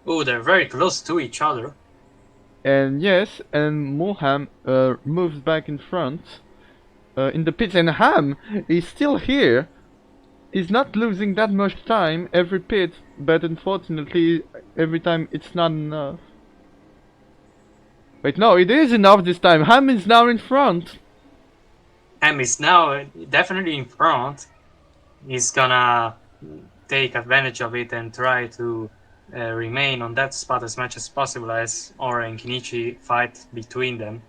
Oh, they're very close to each other. And yes, and Moham moves back in front in the pits, and Ham is still here. He's not losing that much time every pit, but unfortunately every time it's not enough. Wait, no, it is enough this time. Ham is now in front. Ham is now definitely in front. He's gonna take advantage of it and try to remain on that spot as much as possible as Ore and Kenichi fight between them.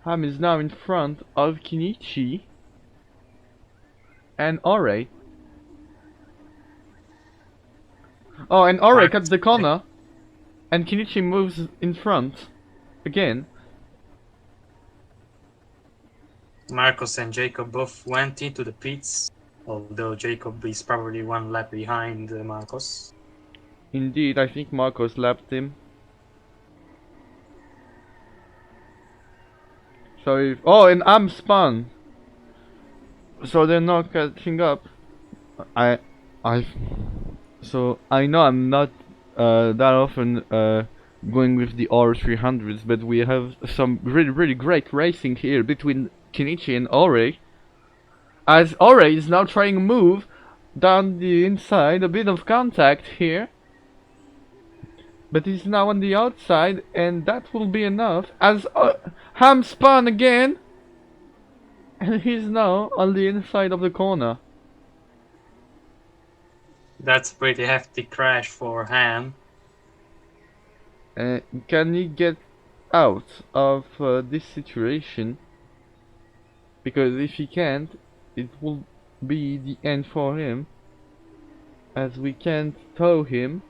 Ham is now in front of Kenichi and Ore. Oh, and Ore cuts the corner, and Kenichi moves in front again. Marcos and Jacob both went into the pits, although Jacob is probably one lap behind Marcos. Indeed, I think Marcos lapped him. So if... Oh, and I'm spun! So they're not catching up. So I know I'm not that often going with the R300s, but we have some really great racing here between Kenichi and Ore. As Ore is now trying to move down the inside, a bit of contact here. But he's now on the outside, and that will be enough. As Ham spun again, and he's now on the inside of the corner. That's a pretty hefty crash for Ham. Can he get out of this situation? Because if he can't, it will be the end for him, as we can't tow him.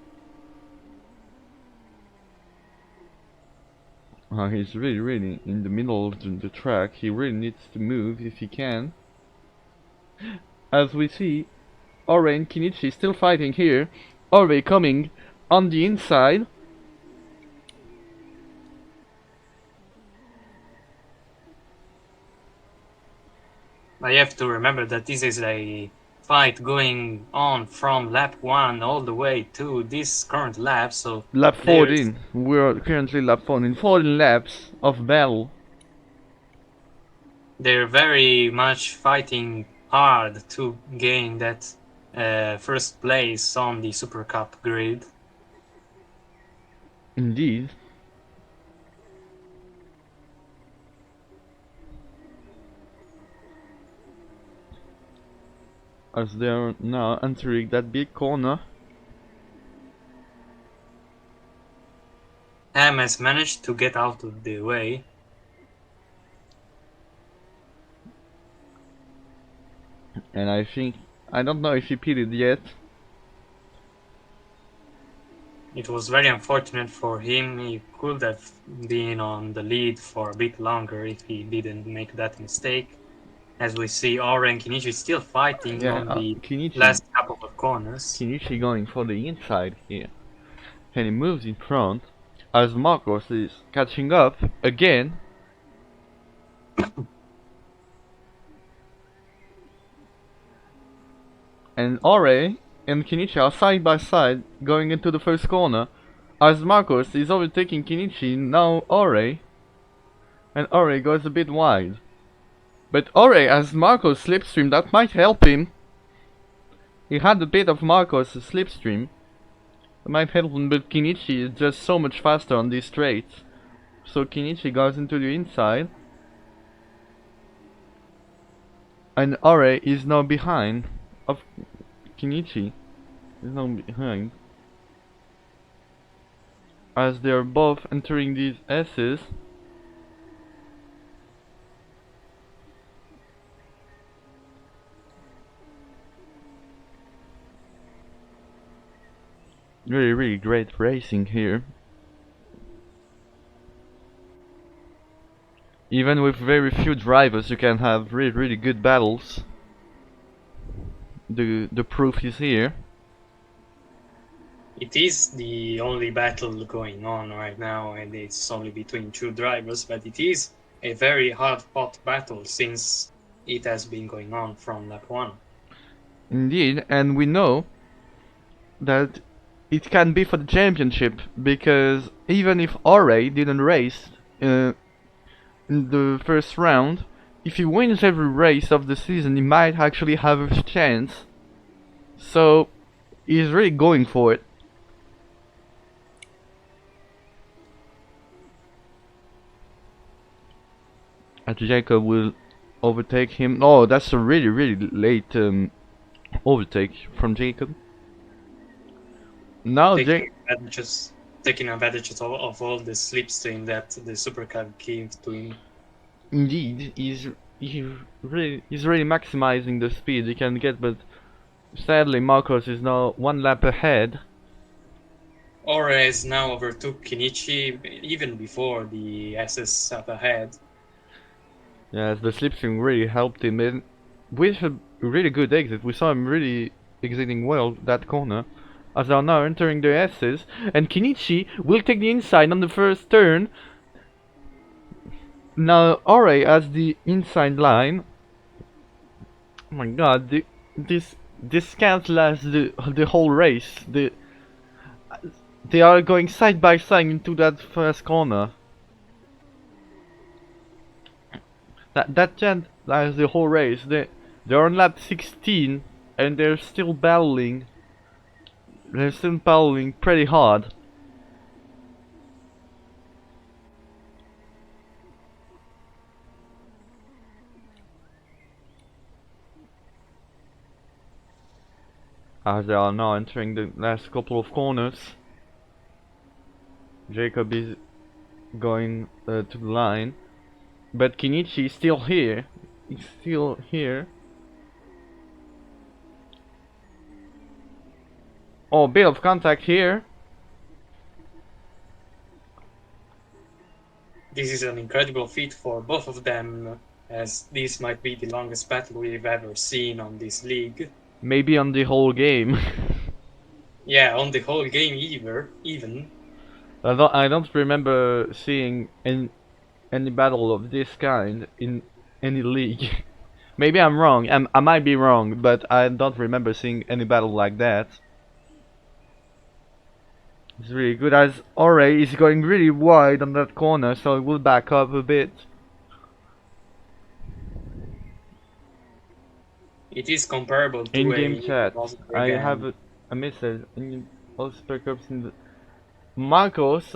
He's really in the middle of the track. He really needs to move if he can. As we see, Ore and Kinichi still fighting here. Ore coming on the inside. I have to remember that this is a fight going on from lap 1 all the way to this current lap, so Lap there's 14. We're currently lap 14. 14 laps of battle. they're very much fighting hard to gain that first place on the Super Cup grid. Indeed. As they are now entering that big corner. Ham has managed to get out of the way. And I don't know if he pitted yet. It was very unfortunate for him. He could have been on the lead for a bit longer if he didn't make that mistake. As we see, Ore and Kinichi still fighting on the last couple of corners. Kinichi going for the inside here. And he moves in front as Marcos is catching up again. And Ore and Kinichi are side by side going into the first corner as Marcos is overtaking Kinichi, now Ore. And Ore goes a bit wide. But Ore has Marcos slipstream, that might help him. He had a bit of Marcos slipstream. That might help him, but Kinichi is just so much faster on these straights. So Kinichi goes into the inside. And Ore is now behind of Kinichi. Is now behind. As they are both entering these S's. Really great racing here. Even with very few drivers you can have really good battles. The proof is here. It is the only battle going on right now, and it's only between two drivers, but it is a very hard-fought battle since it has been going on from lap 1. Indeed, and we know that it can be for the championship, because even if Ore didn't race in the first round, if he wins every race of the season, he might actually have a chance. So he's really going for it. And Jacob will overtake him. Oh, that's a really late overtake from Jacob. Now taking advantage of all the slipstream that the Supercar gave to him. Indeed, he's really maximizing the speed he can get, but sadly Marcos is now one lap ahead. Ore is now overtook Kinichi even before the SS up ahead. Yes, the slipstream really helped him, and with a really good exit, we saw him really exiting well that corner. As they are now entering the S's, and Kinichi will take the inside on the first turn. Now Ore has the inside line. Oh my god, this can't last the whole race. They are going side by side into that first corner. That can't last the whole race. They're on lap 16 and they're still battling. They're still battling pretty hard. As they are now entering the last couple of corners. Jacob is going to the line. But Kinichi is still here. He's still here. Oh, bit of contact here. This is an incredible feat for both of them, as this might be the longest battle we've ever seen on this league. Maybe on the whole game. Yeah, on the whole game even. I don't remember seeing any battle of this kind in any league. Maybe I'm wrong. I might be wrong, but I don't remember seeing any battle like that. It's really good as Ore is going really wide on that corner, so it will back up a bit. It is comparable to In-game a chat, Lost I Brigand. have a message. In all super cups in the Marcos,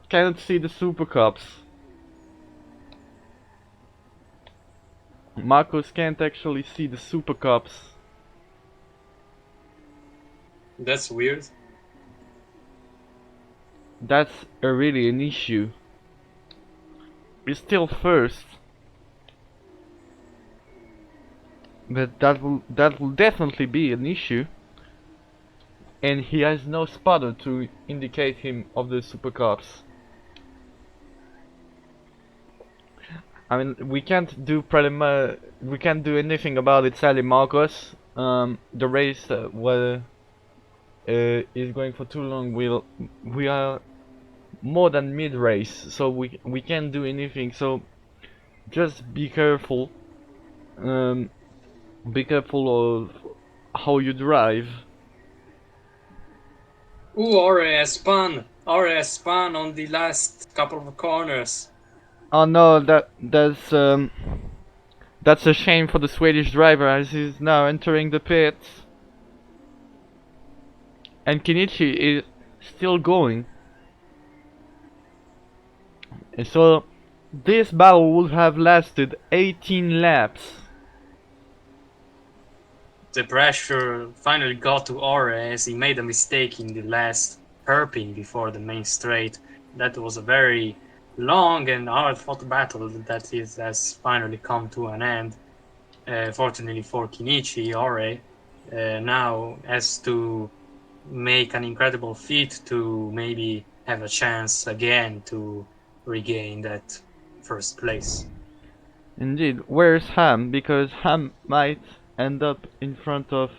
cannot see the super cups. Marcos can't actually see the super cups. That's weird. That's really an issue. He's still first, but that will definitely be an issue. And he has no spotter to indicate him of the super cups. I mean, we can't do anything about it, sadly, Marcos. The race is going for too long. We are more than mid-race, so we can't do anything. So just be careful. Be careful of how you drive. Ooh, Ore has spun! Ore has spun on the last couple of corners. Oh no, that's a shame for the Swedish driver as he's now entering the pits. And Kenichi is still going. And so this battle would have lasted 18 laps. The pressure finally got to Ore as he made a mistake in the last hairpin before the main straight. That was a very long and hard-fought battle that has finally come to an end. Fortunately for Kenichi, Ore now has to make an incredible feat to maybe have a chance again to regain that first place. Indeed, where's Ham? Because Ham might end up in front of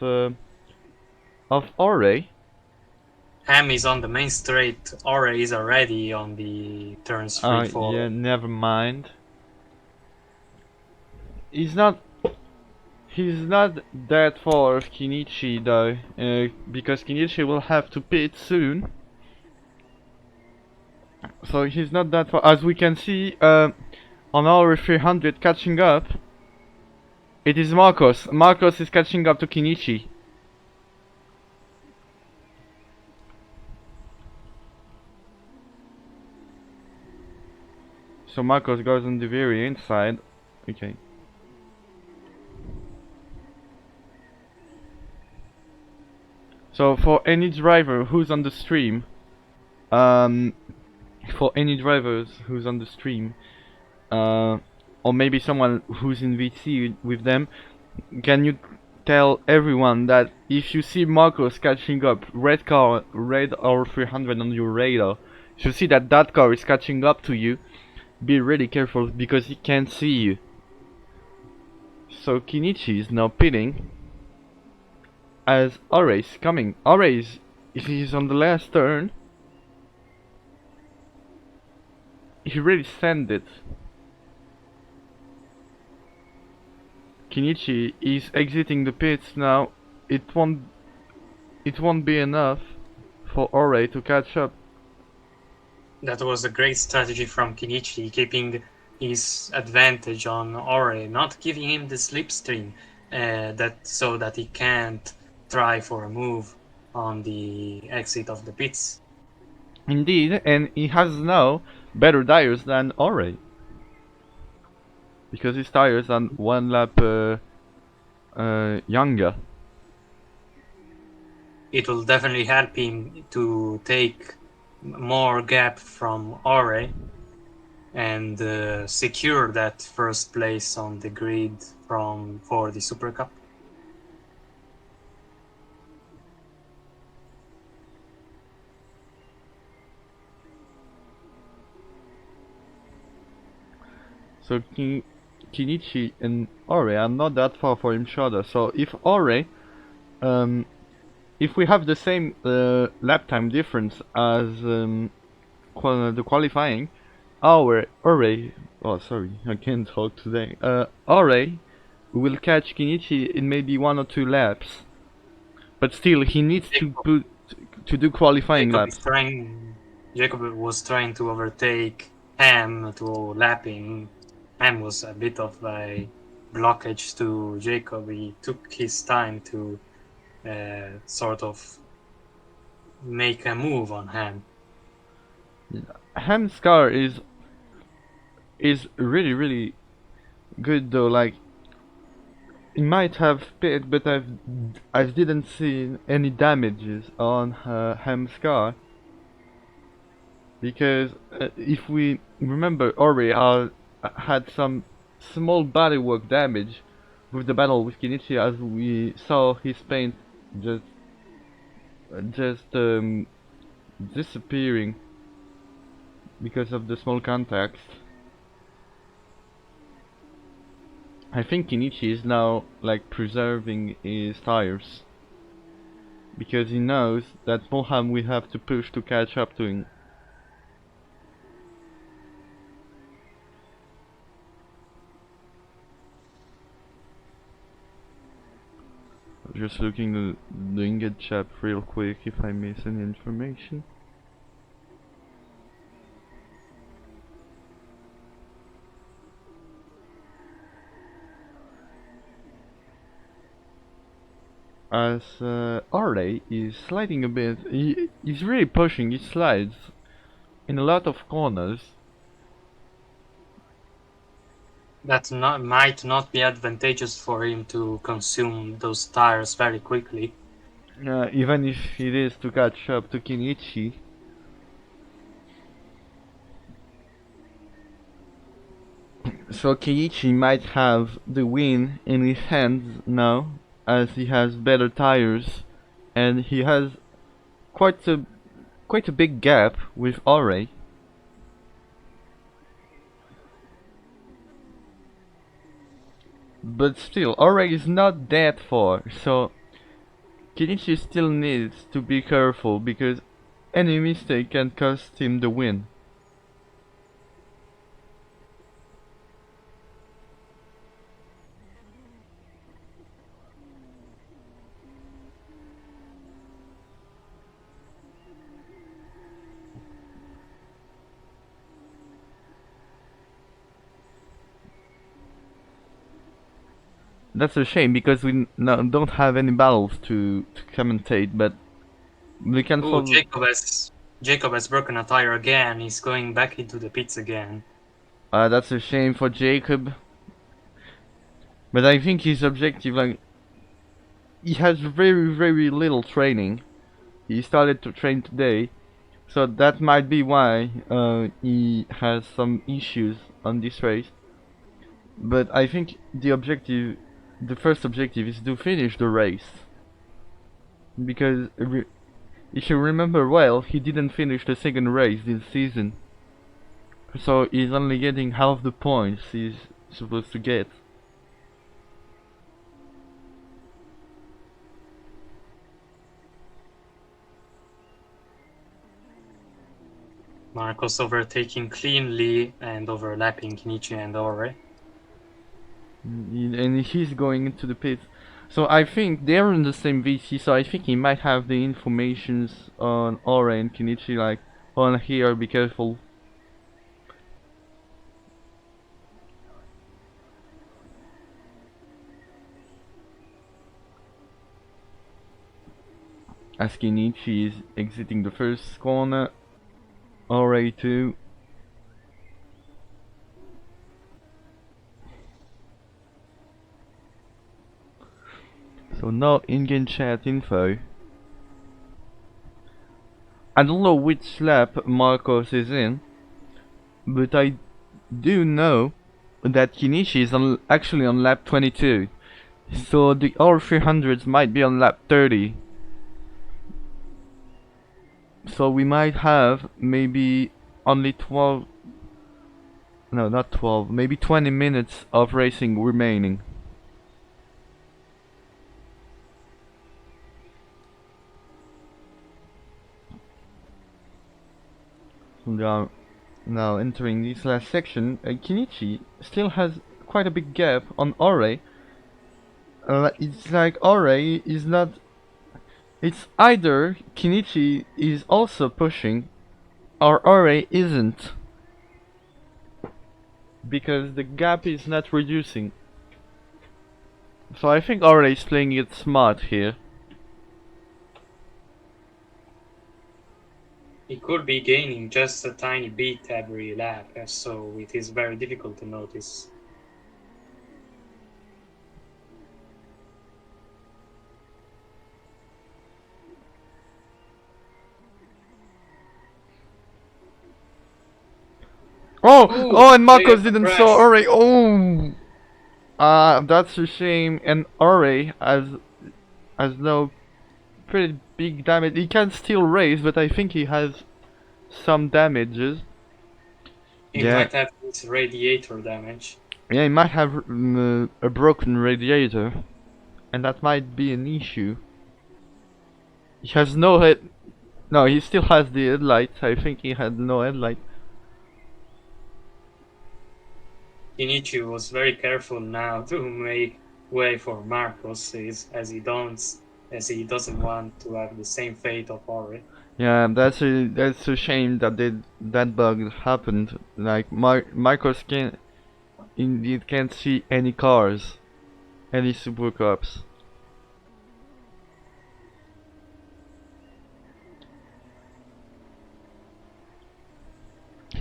Ore. Ham is on the main straight, Ore is already on the turns 3 Yeah, 4. never mind. He's not He's not that far of Kenichi though, because Kenichi will have to pit soon. So he's not that far. As we can see on our 300 catching up, it is Marcos. Marcos is catching up to Kenichi. So Marcos goes on the very inside. Okay. So for any driver who's on the stream, for any drivers who's on the stream, or maybe someone who's in VC with them, can you tell everyone that if you see Marcos catching up, red or 300 on your radar, if you see that that car is catching up to you, be really careful because he can't see you. So Kenichi is now pitting as Ore is coming. Ore is on the last turn. He really sent it. Kenichi is exiting the pits now. It won't be enough for Ore to catch up. That was a great strategy from Kenichi, keeping his advantage on Ore, not giving him the slipstream, so that he can't try for a move on the exit of the pits. Indeed, and he has now better tires than Ore. Because his tires are 1 lap younger. It will definitely help him to take more gap from Ore and secure that first place on the grid for the Super Cup. So Kinichi and Ore are not that far from each other. So if Ore, if we have the same lap time difference as the qualifying, Ore, oh sorry, I can't talk today. Ore will catch Kinichi in maybe 1 or 2 laps, but still he needs to do qualifying laps. Jacob was trying to overtake Ham to lapping. Ham was a bit of a blockage to Jacob. He took his time to sort of make a move on Ham. Ham's car is really good though. Like, he might have pit, but I didn't see any damages on Ham's car. Because if we remember, Ori had some small bodywork damage with the battle with Kinichi, as we saw his paint just disappearing because of the small contacts. I think Kinichi is now like preserving his tires because he knows that Moham will have to push to catch up to him. Just looking the ingot chat real quick if I miss any information. As Arley is sliding a bit, he's really pushing his slides in a lot of corners. That might not be advantageous for him to consume those tires very quickly. Even if it is to catch up to Kinichi. So Kinichi might have the win in his hands now, as he has better tires, and he has quite a big gap with Ore. But still, Ore is not that far, so Kinichi still needs to be careful because any mistake can cost him the win. That's a shame because we don't have any battles to commentate, but we can follow. Jacob has broken a tire again. He's going back into the pits again. That's a shame for Jacob. But I think his objective, like, he has very little training. He started to train today, so that might be why he has some issues on this race. But I think the first objective is to finish the race. Because if you remember well, he didn't finish the second race this season. So he's only getting half the points he's supposed to get. Marcos overtaking cleanly and overlapping Kinichi and Ore. And he's going into the pits. So I think they're in the same VC, so I think he might have the informations on Ore and Kinichi, like, on here, be careful. As Kinichi is exiting the first corner, Ore too. So no in-game chat info. I don't know which lap Marcos is in, but I do know that Kinichi is actually on lap 22. So the R300s might be on lap 30. So we might have maybe only 12 No, not 12, maybe 20 minutes of racing remaining. Now entering this last section, Kinichi still has quite a big gap on Ore. It's like Ore is not... It's either Kinichi is also pushing, or Ore isn't. Because the gap is not reducing. So I think Ore is playing it smart here. He could be gaining just a tiny bit every lap, so it is very difficult to notice. Oh! Ooh, Oh, and they Marcos have a didn't crash. saw Ore! Oh! That's a shame. And Ore has no pretty big damage. He can still race, but I think he has some damages. He Yeah, might have this radiator damage. yeah, he might have a broken radiator, and that might be an issue. He has no head. No, he still has the headlight. I think he had no headlight. Kinichi was very careful now to make way for Marcos, as he doesn't want to have the same fate of Ori. Yeah, that's a shame that that bug happened. Like Marcos can indeed can't see any cars, any super cups.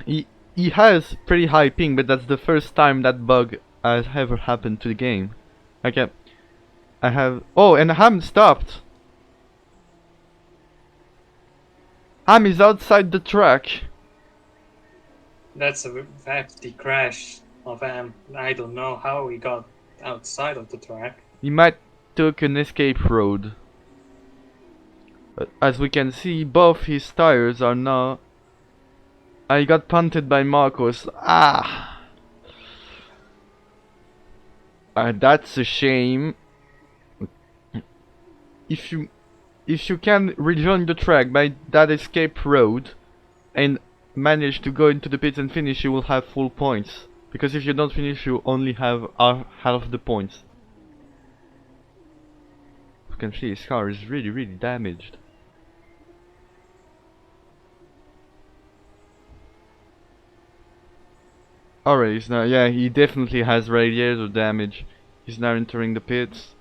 He has pretty high ping, but that's the first time that bug has ever happened to the game. Okay, I have. Oh, and Ham stopped. Ham is outside the track. That's a hefty crash of him. I don't know how he got outside of the track. He might took an escape road. As we can see, both his tires are now. I got punted by Marcos. Ah! That's a shame. If you can rejoin the track by that escape road and manage to go into the pits and finish, you will have full points. Because if you don't finish, you only have half the points. You can see his car is really damaged. Alright, he's now, yeah, he definitely has radiator damage. He's now entering the pits.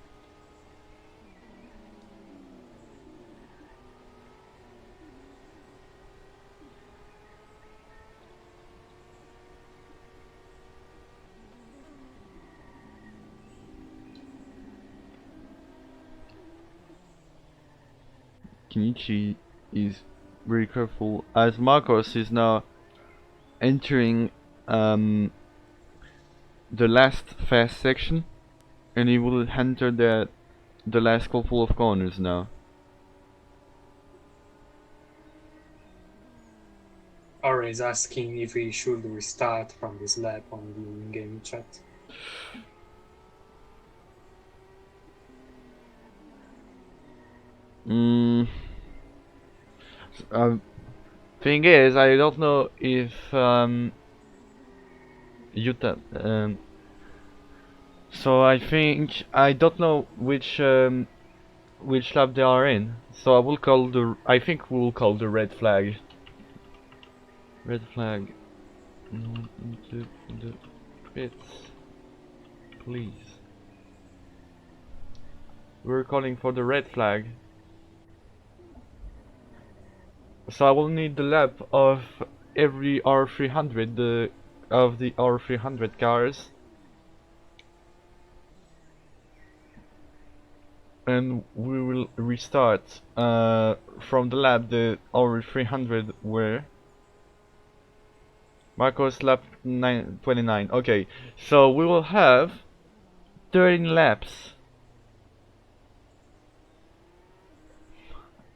Kinichi is very careful as Marcos is now entering the last fast section, and he will enter the last couple of corners now. Ori is asking if he should restart from this lap on the in-game chat. Thing is, I don't know if Utah. So I don't know which lap they are in. So I will call the. I think we'll call the red flag. Red flag. Not into the pits, please. We're calling for the red flag. So I will need the lap of every R300 of the R300 cars. And we will restart from the lap the R300 were. Marcos lap 29. Okay, so we will have 13 laps.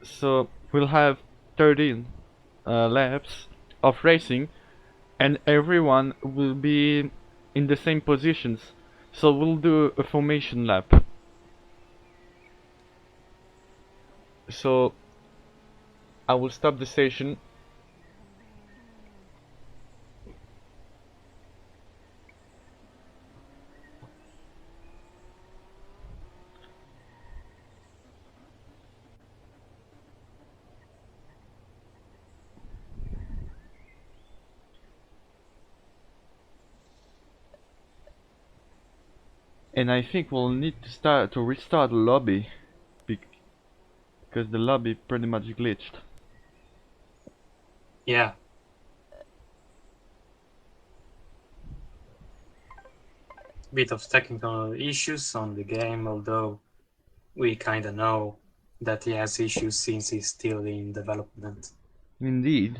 So we'll have 13 laps of racing, and everyone will be in the same positions. So we'll do a formation lap. So I will stop the session. And I think we'll need to restart the lobby because the lobby pretty much glitched. Yeah. Bit of technical issues on the game, although we kinda know that he has issues since he's still in development. Indeed.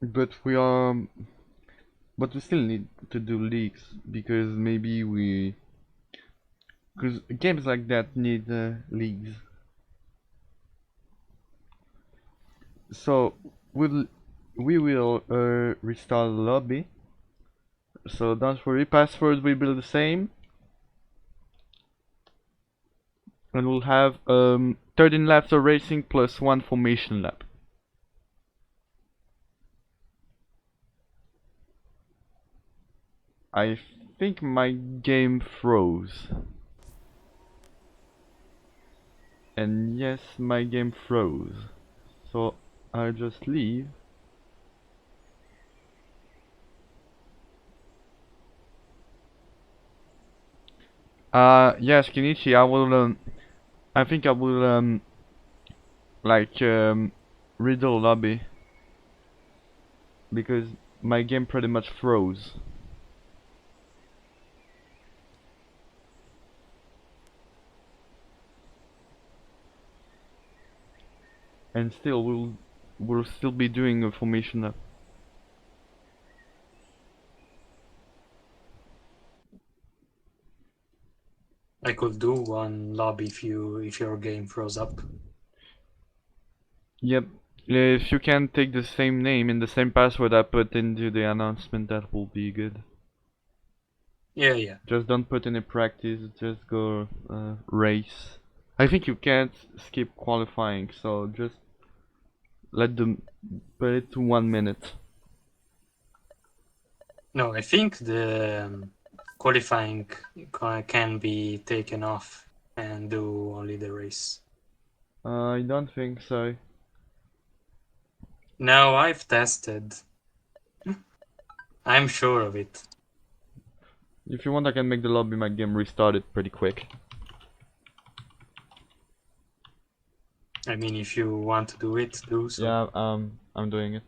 But we still need to do leaks because because games like that need leaks. So we will restart the lobby. So don't worry, password will be the same, and we'll have 13 laps of racing plus 1 formation lap. I think my game froze. And yes, my game froze. So I'll just leave. Yes, Kenichi, I will I think I will like read the lobby because my game pretty much froze. And still we'll still be doing a formation lap. I could do one lobby if your game froze up. Yep. If you can take the same name and the same password I put into the announcement, that will be good. Yeah. Just don't put any practice, just go race. I think you can't skip qualifying, so just let them put it to 1 minute. No, I think the qualifying can be taken off and do only the race. I don't think so. No, I've tested. I'm sure of it. If you want, I can make the lobby my game restarted pretty quick. I mean, if you want to do it, do so. Yeah, I'm doing it.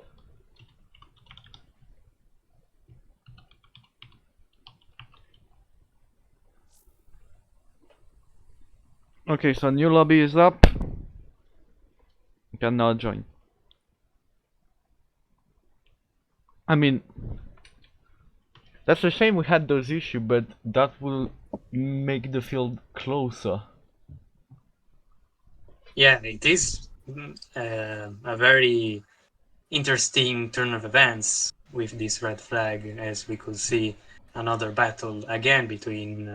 Okay, so new lobby is up. You can now join. I mean, that's a shame we had those issues, but that will make the field closer. Yeah, it is a very interesting turn of events with this red flag, as we could see another battle again between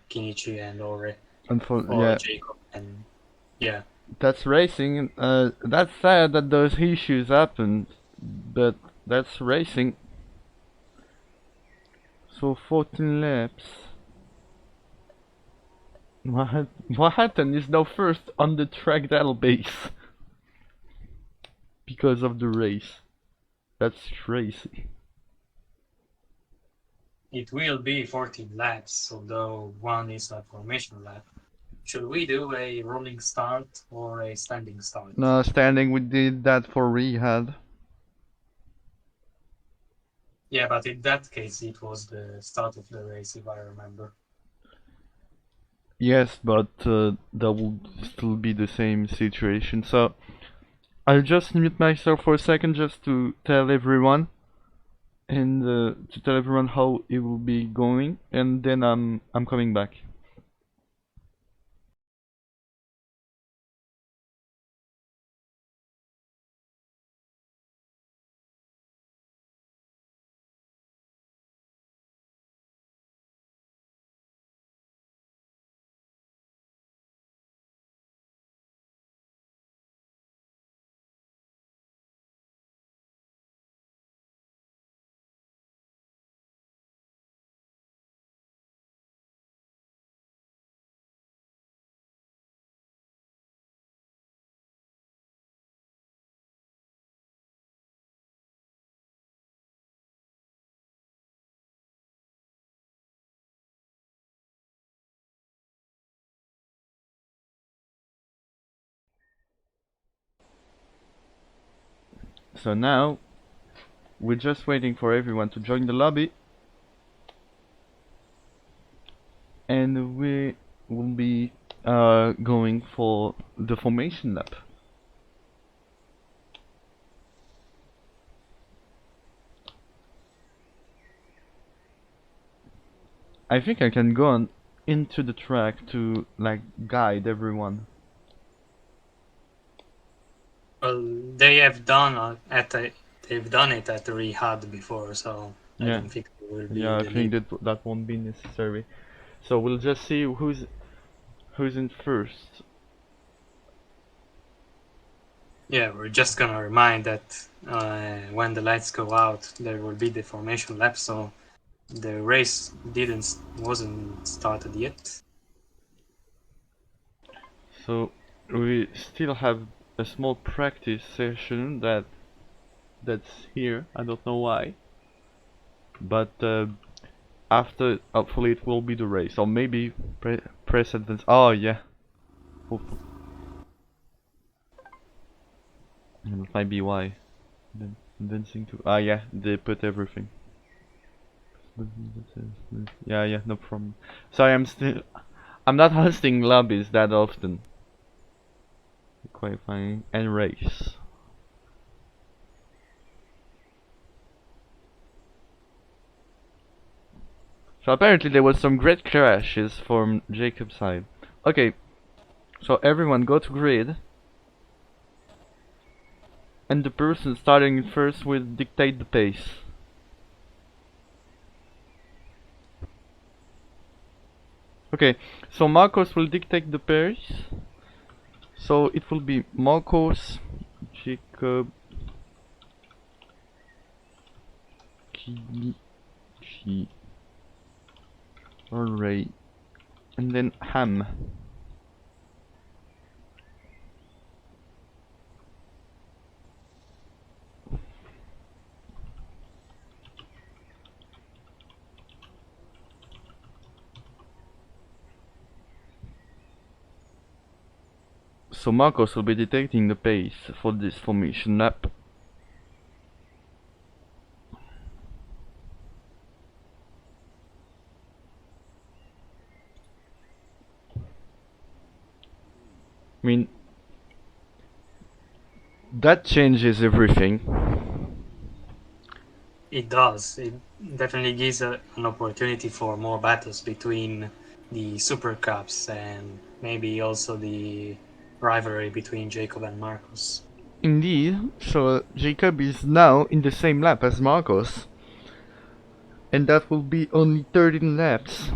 Kinichi and Ore, or Yeah, Jacob, and yeah. that's racing. That's sad that those issues happened, but that's racing. So 14 laps. Wahatan is now first on the track database because of the race. That's crazy. It will be 14 laps, although one is a formation lap. Should we do a rolling start or a standing start? No, standing, we did that for Rehab. Yeah, but in that case, it was the start of the race, if I remember. Yes, but that will still be the same situation. So I'll just mute myself for a second just to tell everyone and to tell everyone how it will be going, and then I'm coming back. So now we're just waiting for everyone to join the lobby, and we will be going for the formation lap. I think I can go on into the track to like guide everyone. Well, they have done they've done it at the Rehab before, so I Yeah, don't think it will be yeah, I the think need. that won't be necessary. So we'll just see who's in first. Yeah, we're just gonna remind that when the lights go out, there will be the formation lap, so the race wasn't started yet. So we still have a small practice session that's here. I don't know why, but after hopefully it will be the race, or maybe press advance. Oh yeah, hopefully. That might be why. Then advancing to yeah, they put everything. Yeah, yeah, no problem. Sorry, I'm not hosting lobbies that often. Qualifying and race. So apparently there was some great crashes from Jacob's side. Okay, so everyone go to grid. And the person starting first will dictate the pace. Okay, so Marcos will dictate the pace. So it will be Marcos, Jacob, Kenichi, Ray, and then Ham. So Marcos will be dictating the pace for this formation lap. I mean, that changes everything. It does. It definitely gives an opportunity for more battles between the Super Cups and maybe also the rivalry between Jacob and Marcos. Indeed, so Jacob is now in the same lap as Marcos. And that will be only 13 laps.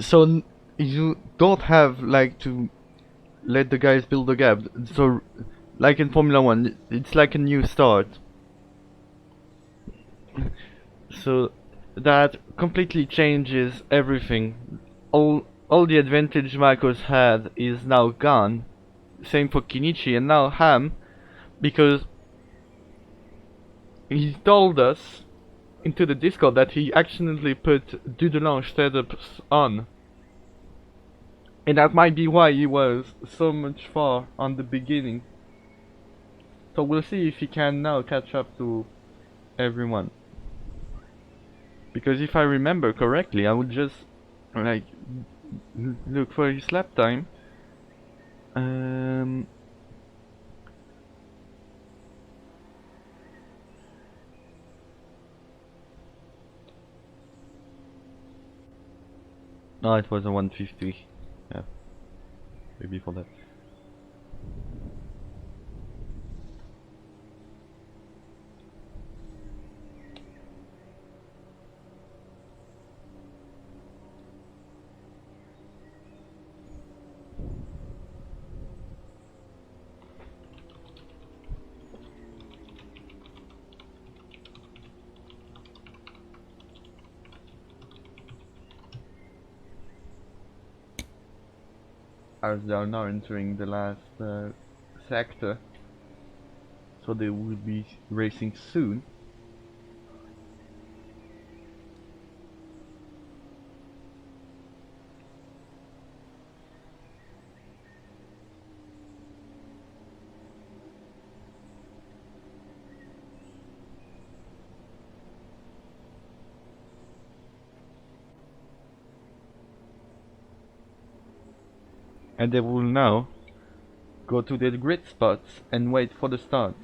So you don't have like to let the guys build a gap. So like in Formula 1, it's like a new start. So that completely changes everything. All the advantage Marcos had is now gone. Same for Kenichi and now Ham, because he told us into the Discord that he accidentally put Dudelange setups on. And that might be why he was so much far on the beginning. So we'll see if he can now catch up to everyone. Because if I remember correctly, I would just like look for his lap time. Um, no, it was a 150. Yeah, maybe for that. As they are now entering the last sector, so they will be racing soon. and they will now go to their grid spots and wait for the start.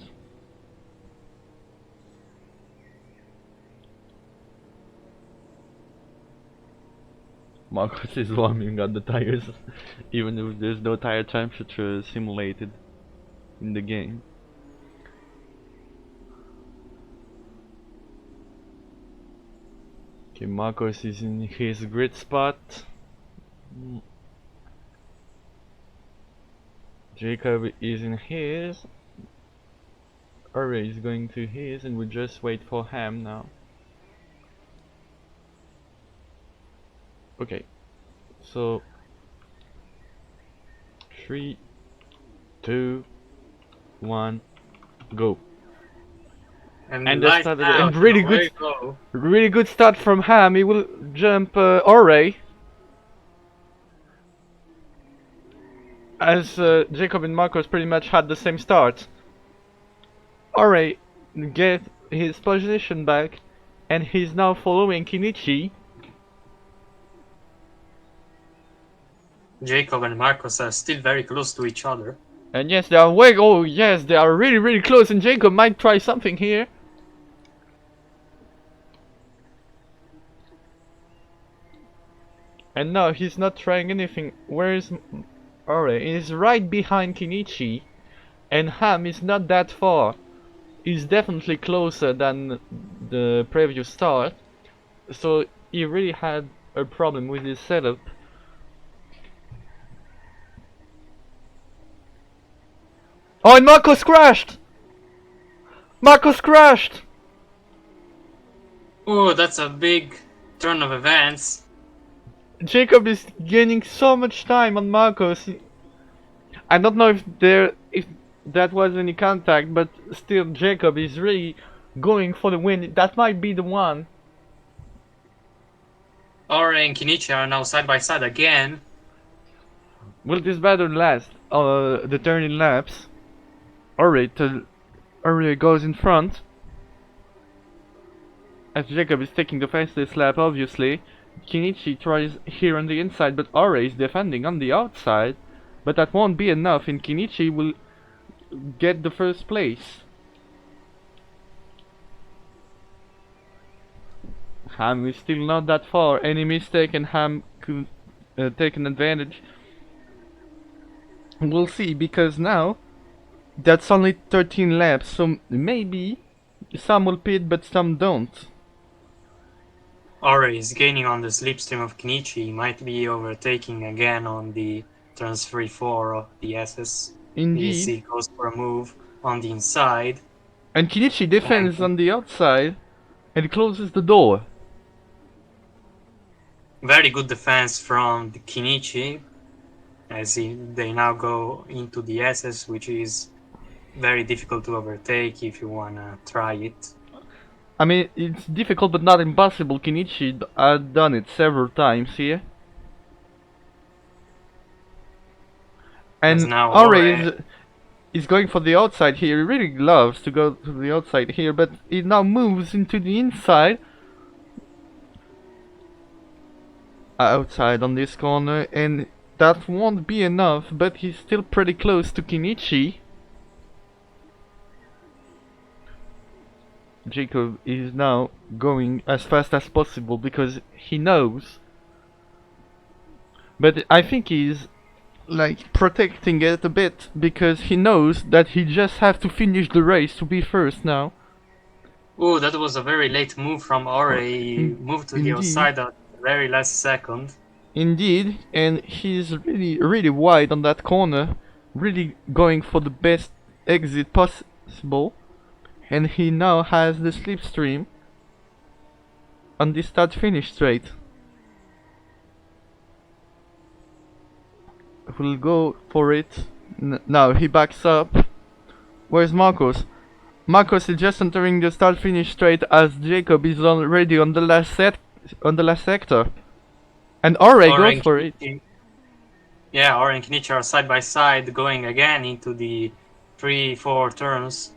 Marcus is warming up the tires, even if there's no tire temperature simulated in the game. Okay, Marcus is in his grid spot. Jacob is in his. AREC is going to his, and we just wait for Ham now. Okay, so 3, 2, 1, go. And the lights start out, and really away good, go. really good start from Ham. He will jump AREC as Jacob and Marcos pretty much had the same start. AREC get his position back, and he's now following Kinichi. Jacob and Marcos are still very close to each other. And yes, they are way. Oh yes, they are really, really close. And Jacob might try something here. And no, he's not trying anything. Where is AREC? He's right behind Kinichi, and Ham is not that far. He's definitely closer than the previous start. So he really had a problem with his setup. Oh, and Marcos crashed! Marcos crashed! Oh, that's a big turn of events. Jacob is gaining so much time on Marcos. I don't know if that was any contact, but still Jacob is really going for the win. That might be the one. AREC and Kinichi are now side by side again. Will this battle last? The turning laps. AREC goes in front. As Jacob is taking the fastest lap, obviously. Kinichi tries here on the inside, but AREC is defending on the outside. But that won't be enough, and Kinichi will get the first place. Ham is still not that far. Any mistake and Ham could take an advantage. We'll see, because now that's only 13 laps, so maybe some will pit but some don't. AREC is gaining on the slipstream of Kinichi. He might be overtaking again on the turns 3-4 of the SS. Indeed. He goes for a move on the inside. And Kinichi defends on the outside and closes the door. Very good defense from the Kinichi, as they now go into the SS, which is very difficult to overtake if you wanna try it. I mean, it's difficult but not impossible. Kinichi had done it several times here. And AREC is going for the outside here. He really loves to go to the outside here, but he now moves into the inside. Outside on this corner, and that won't be enough, but he's still pretty close to Kinichi. Jacob is now going as fast as possible because he knows. But I think he's like protecting it a bit because he knows that he just have to finish the race to be first now. Oh, that was a very late move from AREC. He moved to the outside at the very last second. Indeed, and he's really wide on that corner, really going for the best exit possible. And he now has the slipstream on the start-finish straight. We'll go for it. Now he backs up. Where's Marcos? Marcos is just entering the start-finish straight as Jacob is already on the last sector. And AREC goes for it. Yeah, AREC and Kinichi are side by side, going again into the 3-4 turns.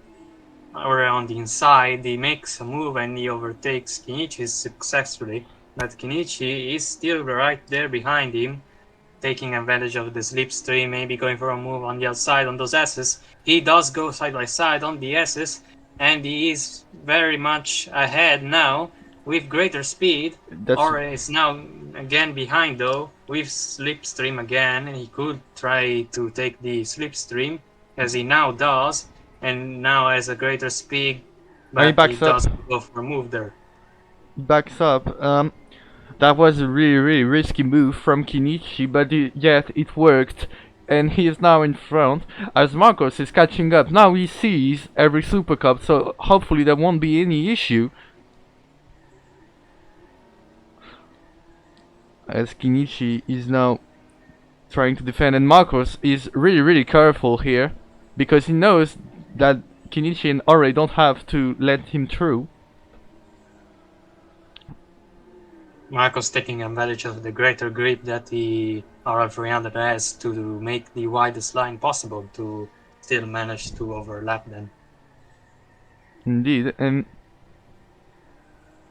Or on the inside, he makes a move and he overtakes Kinichi successfully, but Kinichi is still right there behind him. taking advantage of the slipstream, maybe going for a move on the outside on those S's. He does go side by side on the S's, and he is very much ahead now with greater speed. That's Or is now again behind though with slipstream again, and he could try to take the slipstream as he now does, and now has a greater speed, and he but he backs up. doesn't go for a move there. Backs up. That was a really risky move from Kinichi, but yet it worked, and he is now in front as Marcos is catching up. Now he sees every Super Cup, so hopefully there won't be any issue. As Kinichi is now trying to defend, and Marcos is really careful here because he knows that Kinichi and Ore don't have to let him through. Marcos taking advantage of the greater grip that the RL300 has to make the widest line possible to still manage to overlap them. Indeed, and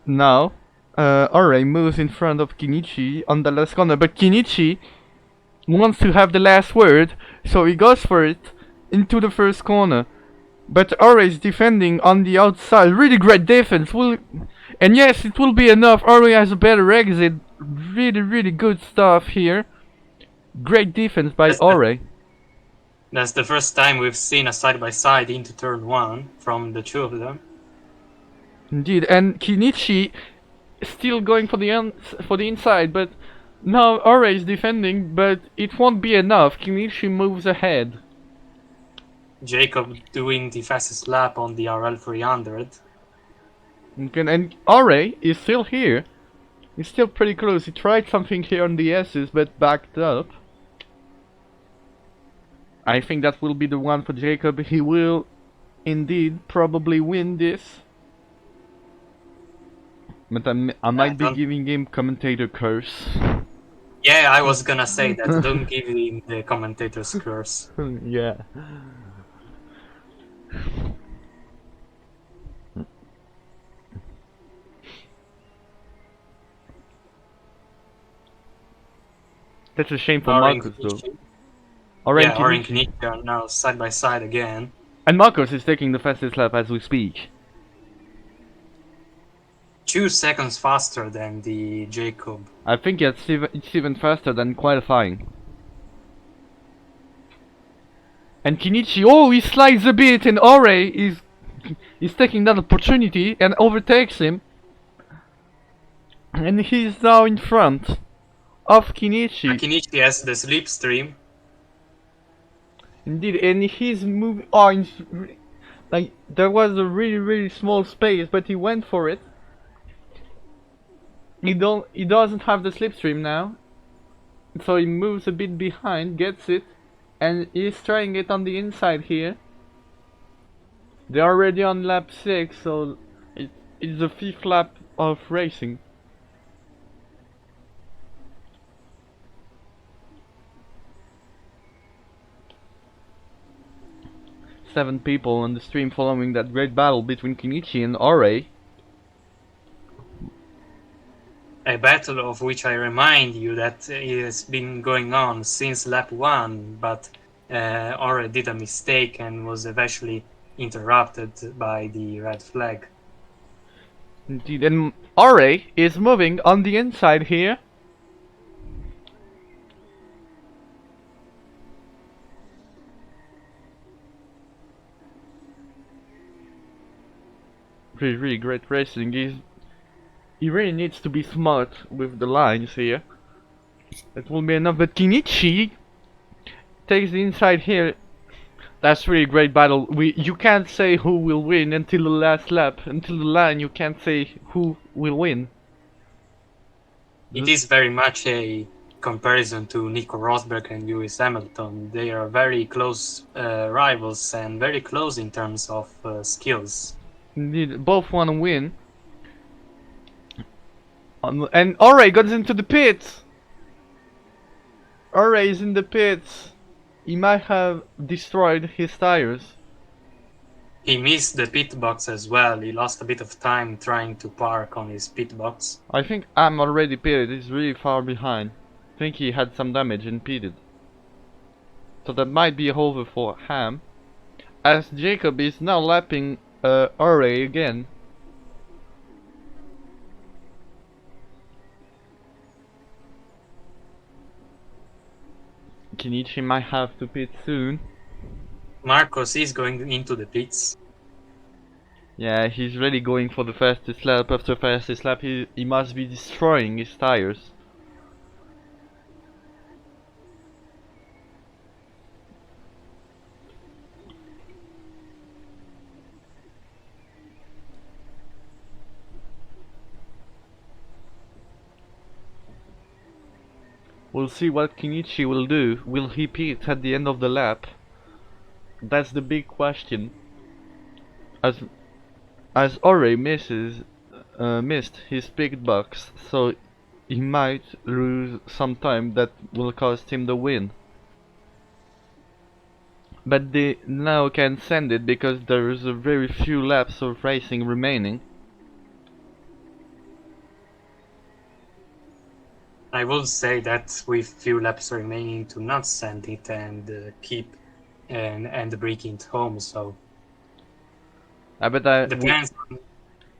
now Ore moves in front of Kinichi on the last corner, but Kinichi wants to have the last word, so he goes for it into the first corner. But Ore is defending on the outside. Really great defense. And yes, it will be enough. Ore has a better exit. Really good stuff here. Great defense by Ore. That's the first time we've seen a side-by-side into turn 1 from the two of them. Indeed, and Kinichi still going for the inside, but now Ore is defending, but it won't be enough. Kinichi moves ahead. Jacob doing the fastest lap on the RL300. And Ore is still here. He's still pretty close. He tried something here on the S's, but backed up. I think that will be the one for Jacob. He will indeed probably win this. But I might be giving him commentator curse. Yeah, I was gonna say that. Don't give him the commentator's curse. Yeah. That's a shame for Marcos though. Ore and Kinichi are now side by side again. And Marcos is taking the fastest lap as we speak. 2 seconds faster than the Jacob. I think it's even faster than qualifying. And Kinichi, oh, he slides a bit, and Ore is taking that opportunity and overtakes him. And he's now in front of Kinichi. Kinichi has the slipstream. Indeed, and he's moving. Oh, like there was a really small space, but he went for it. He doesn't have the slipstream now, so he moves a bit behind, gets it, and he's trying it on the inside here. They're already on lap 6, so it's the 5th lap of racing. Seven people on the stream following that great battle between Kinichi and Ore. A battle of which I remind you that it has been going on since lap 1, but Ore did a mistake and was eventually interrupted by the red flag. Indeed, and Ore is moving on the inside here. Really great racing. He really needs to be smart with the lines here. That will be enough, but Kinichi takes the inside here. That's really great battle. You can't say who will win until the last lap. Until the line, you can't say who will win. It is very much a comparison to Nico Rosberg and Lewis Hamilton. They are very close rivals and very close in terms of skills. Indeed, both want to win. And Ore goes into the pits. Ore is in the pits. He might have destroyed his tires. He missed the pit box as well. He lost a bit of time trying to park on his pit box. I think I'm already pitted. He's really far behind. think he had some damage impeded. So that might be over for Ham. As Jacob is now lapping Ore again. Kenichi might have to pit soon. Marcos is going into the pits. Yeah, he's really going for the fastest lap. After fastest lap, he must be destroying his tires. We'll see what Kenichi will do. Will he pit at the end of the lap? That's the big question. As Ore missed his pit box, so he might lose some time that will cost him the win. But they now can send it because there is a very few laps of racing remaining. I will say that with few laps remaining, to not send it and keep and bring it home. So But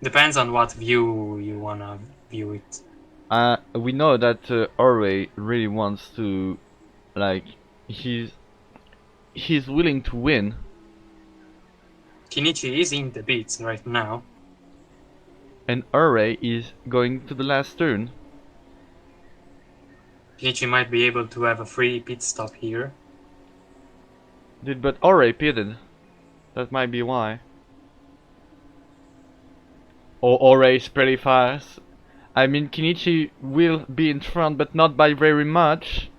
depends on what view you wanna view it. we know that Ore really wants to, like, he's willing to win. Kenichi is in the pits right now. And Ore is going to the last turn. Kenichi might be able to have a free pit stop here. Dude, but Ore pitted. That might be why. Or Ore is pretty fast. I mean, Kenichi will be in front, but not by very much.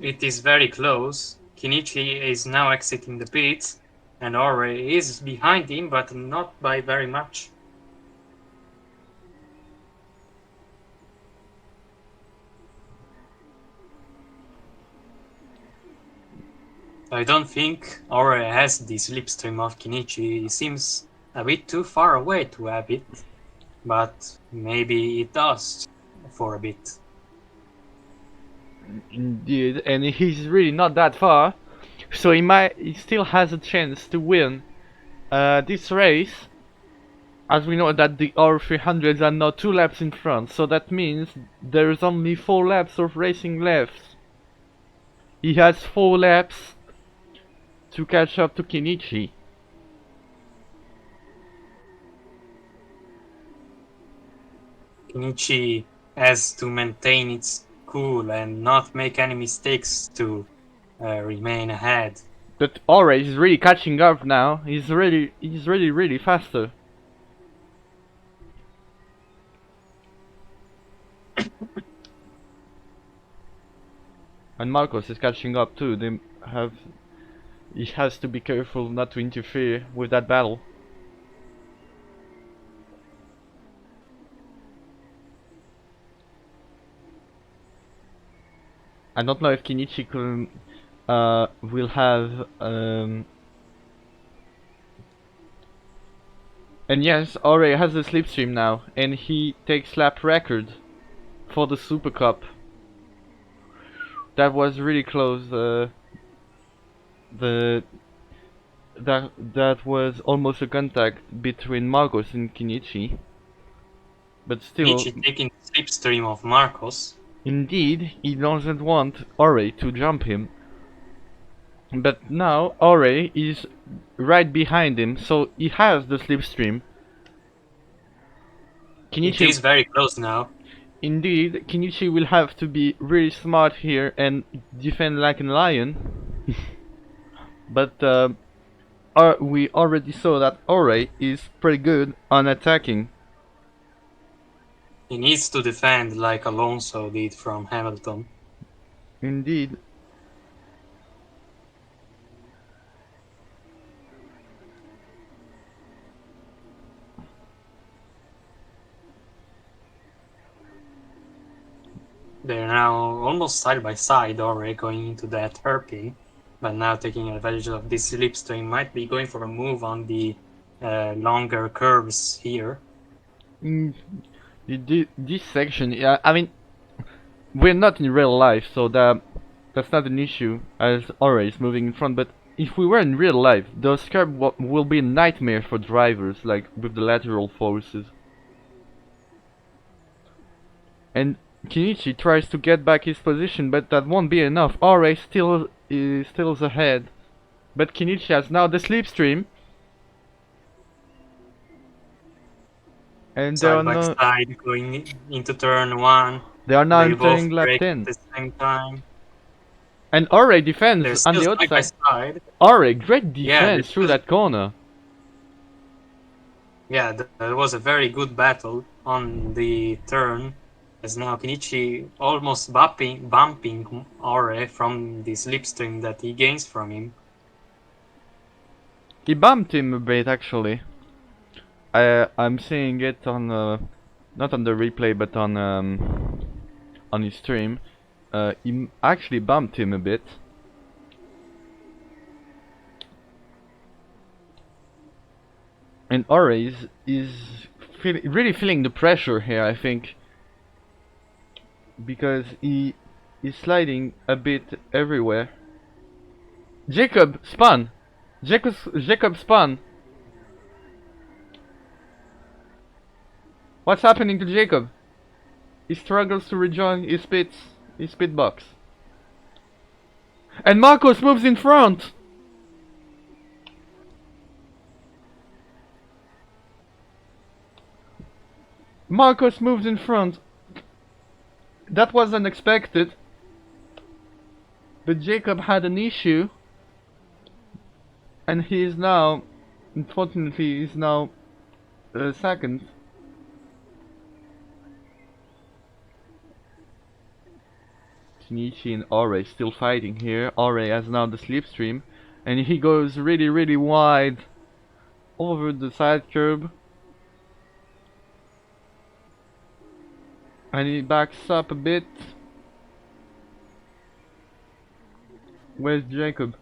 It is very close. Kenichi is now exiting the pits, and Ore is behind him, but not by very much. I don't think Ore has the slipstream of Kenichi. He seems a bit too far away to have it, but maybe it does for a bit. Indeed, and he's really not that far, so he still has a chance to win this race. As we know that the R300s are now 2 laps in front, so that means there's only 4 laps of racing left. He has 4 laps to catch up to Kenichi. Kenichi has to maintain its cool and not make any mistakes to remain ahead. But Ore is really catching up now. He's really faster. And Marcos is catching up too. He has to be careful not to interfere with that battle. I don't know if Kenichi will have and yes, Ore has the slipstream now, and he takes lap record for the Super Cup. That was really close. That was almost a contact between Marcos and Kenichi, but still. Kenichi taking the slipstream of Marcos. Indeed, he doesn't want Ore to jump him. But now Ore is right behind him, so he has the slipstream. It is very close now. Indeed, Kenichi will have to be really smart here and defend like a lion. But we already saw that Ore is pretty good on attacking. He needs to defend like Alonso did from Hamilton. Indeed. They're now almost side by side, Ore going into that hairpin, but now taking advantage of this slipstream, might be going for a move on the longer curves here. This section, yeah, I mean, we're not in real life, so that's not an issue as Aura is moving in front. But if we were in real life, those curb will be a nightmare for drivers, like with the lateral forces. And Kenichi tries to get back his position, but that won't be enough. Aura still is ahead, but Kenichi has now the slipstream. And Side by side going into turn 1. They are now They both entering lap break 10. at the same time. And Aura defends They're on still the side by outside. side. Aura, great Yeah, defense through that corner. Yeah, that was a very good battle on the turn, as now Kenichi almost bumping Aure from the slipstream that he gains from him. He bumped him a bit actually. I'm seeing it on not on the replay but on his stream. He actually bumped him a bit. And Aura is really feeling the pressure here, I think, because he is sliding a bit everywhere. Jacob spun. Jacob spun. What's happening to Jacob? He struggles to rejoin his pit box. And Marcos moves in front. Marcos moves in front. That was unexpected. But Jacob had an issue. And he is now, unfortunately, is now second. Kenichi and Aure still fighting here. Aure has now the slipstream. And he goes really wide over the side curb. And he backs up a bit. Where's Jacob?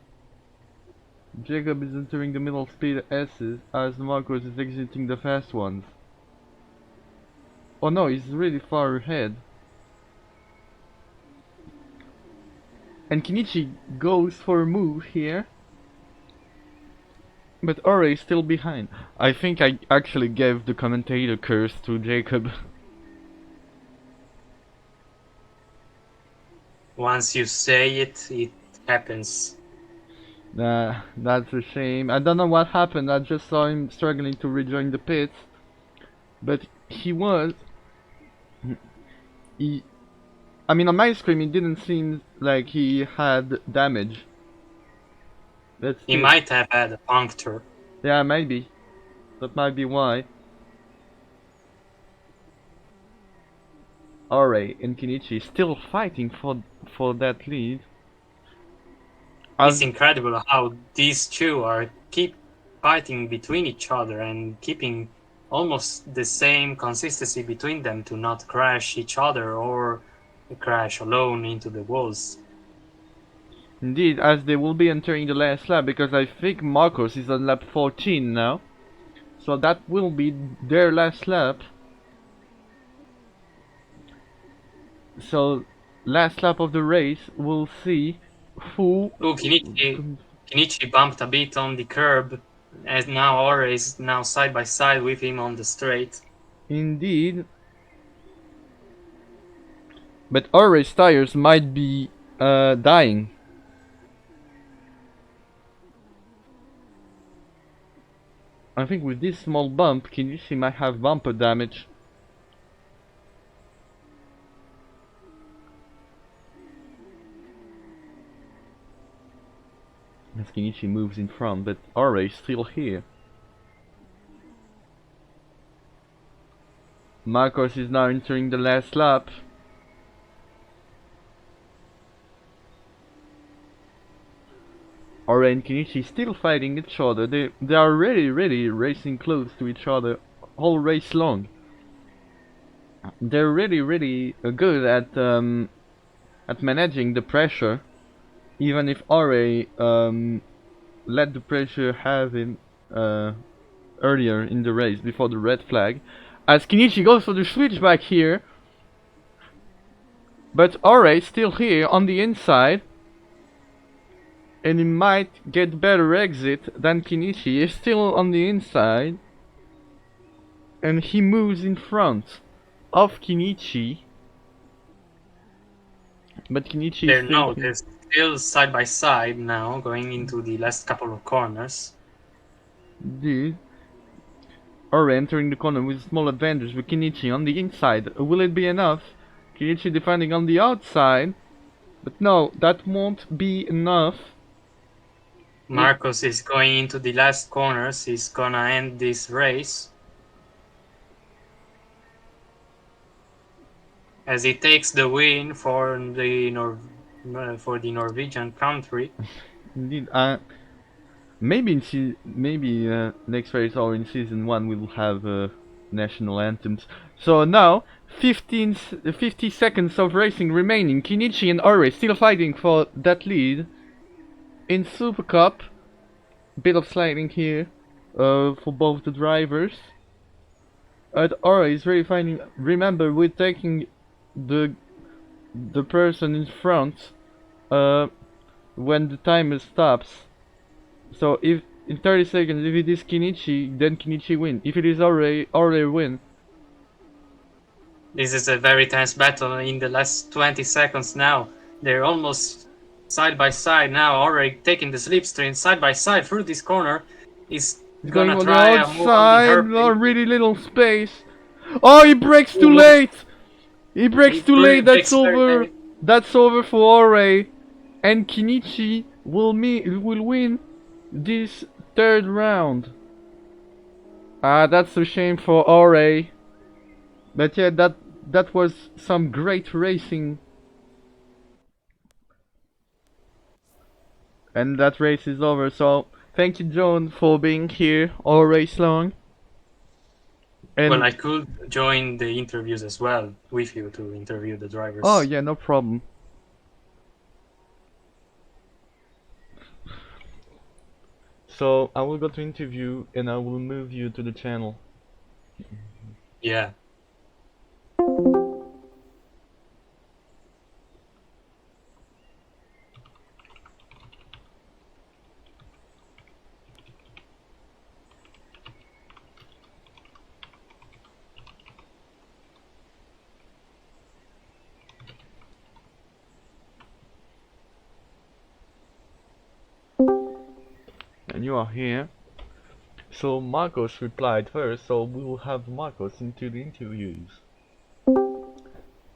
Jacob is entering the middle speed S's as Marcos is exiting the fast ones. Oh no, he's really far ahead. And Kenichi goes for a move here. But Aure is still behind. I think I actually gave the commentator curse to Jacob. Once you say it, it happens. That's a shame. I don't know what happened. I just saw him struggling to rejoin the pits. But he was... I mean, on my screen it didn't seem like he had damage. He might have had a puncture. Yeah, maybe. That might be why. Aure and Kenichi still fighting for that lead. It's incredible how these two are keep fighting between each other and keeping almost the same consistency between them to not crash each other or crash alone into the walls. Indeed, as they will be entering the last lap, because I think Marcos is on lap 14 now. So that will be their last lap. So, last lap of the race, we'll see who... Oh, Kenichi bumped a bit on the curb, as now Aure is now side by side with him on the straight. Indeed. But Aure's tires might be dying. I think with this small bump, Kenichi might have bumper damage. As Kenichi moves in front, but Aure is still here. Marcos is now entering the last lap. Aure and Kenichi still fighting each other. They are really racing close to each other all race long. They're really good at managing the pressure, even if Aure let the pressure have him earlier in the race before the red flag. As Kenichi goes for the switchback here, But Ore still here on the inside. And he might get better exit than Kinichi. He's still on the inside. And he moves in front of Kinichi. But Kinichi is still here. They're still side by side now, going into the last couple of corners. Indeed. Ore entering the corner with a small advantage with Kinichi on the inside. Will it be enough? Kinichi defending on the outside. But no, that won't be enough. Marcos is going into the last corners. He's gonna end this race. As he takes the win for the Norwegian country. Indeed, maybe next race or in season 1 we'll have national anthems. So now 50 seconds of racing remaining. Kinichi and Ore still fighting for that lead. In Super Cup, bit of sliding here for both the drivers. Ore is really finding. Remember, we're taking the person in front when the timer stops. So if in 30 seconds, if it is Kinichi, then Kinichi win. If it is Ore win. This is a very tense battle in the last 20 seconds now. They're almost side by side now. Already taking the slipstream side by side through this corner. He's Going gonna on try the a move on outside, the oh, really little space. Oh, he breaks too late. He breaks too late. That's over. That's over for Ore, and Kinichi will win this third round. That's a shame for Ore. But yeah, that was some great racing. And that race is over, so thank you, John, for being here all race long. And well, I could join the interviews as well with you to interview the drivers. oh yeah, no problem. So I will go to interview and I will move you to the channel. Yeah. And you are here. So Marcos replied first, so we will have Marcos into the interviews.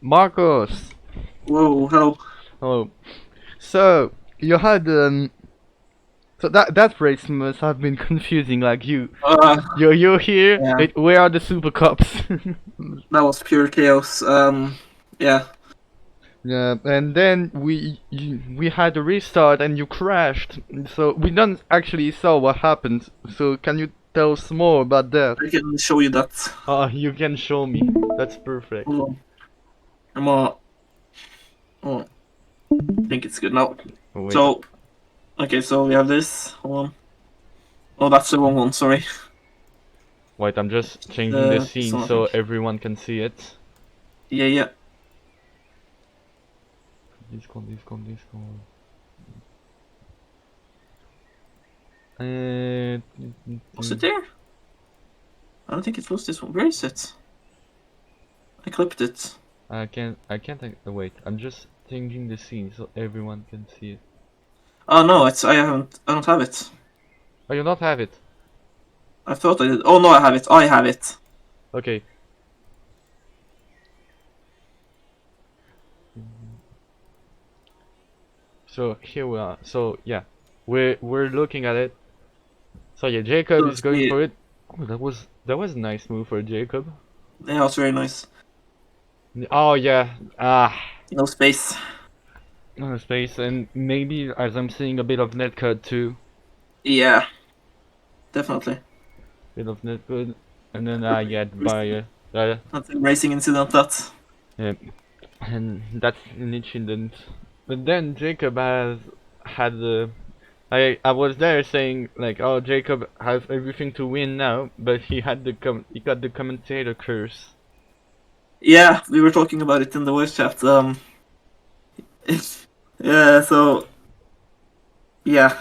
Marcos! Whoa, hello. Hello. So you had so that race must have been confusing, like you're here. Yeah. Where are the super cups? That was pure chaos. Yeah. Yeah, and then we had a restart and you crashed. So we don't actually saw what happened. So can you tell us more about that? I can show you that. You can show me. That's perfect. Hold on. I think it's good now. Oh, wait. So, okay, so we have this. Hold on. Oh, that's the wrong one. Sorry. Wait, I'm just changing the scene so so everyone can see it. Yeah. Discord. Was it there? I don't think it was this one. Where is it? I clipped it. I can't. Wait, I'm just changing the scene so everyone can see it. Oh no, I don't have it. Oh, you not have it? I thought I did. Oh no, I have it. I have it. Okay. So here we are. So yeah, we're looking at it. So yeah, Jacob is going for it. Oh, that was a nice move for Jacob. Yeah, it's very nice. Oh yeah. No space. No space, and maybe as I'm seeing a bit of netcode too. Yeah. Definitely. Bit of netcode, and then yeah, by That's a racing incident. That. yeah, and that's an incident. But then Jacob has had the. I was there saying like, oh, Jacob has everything to win now, but he had he got the commentator curse. Yeah, we were talking about it in the voice chat. Yeah, so yeah,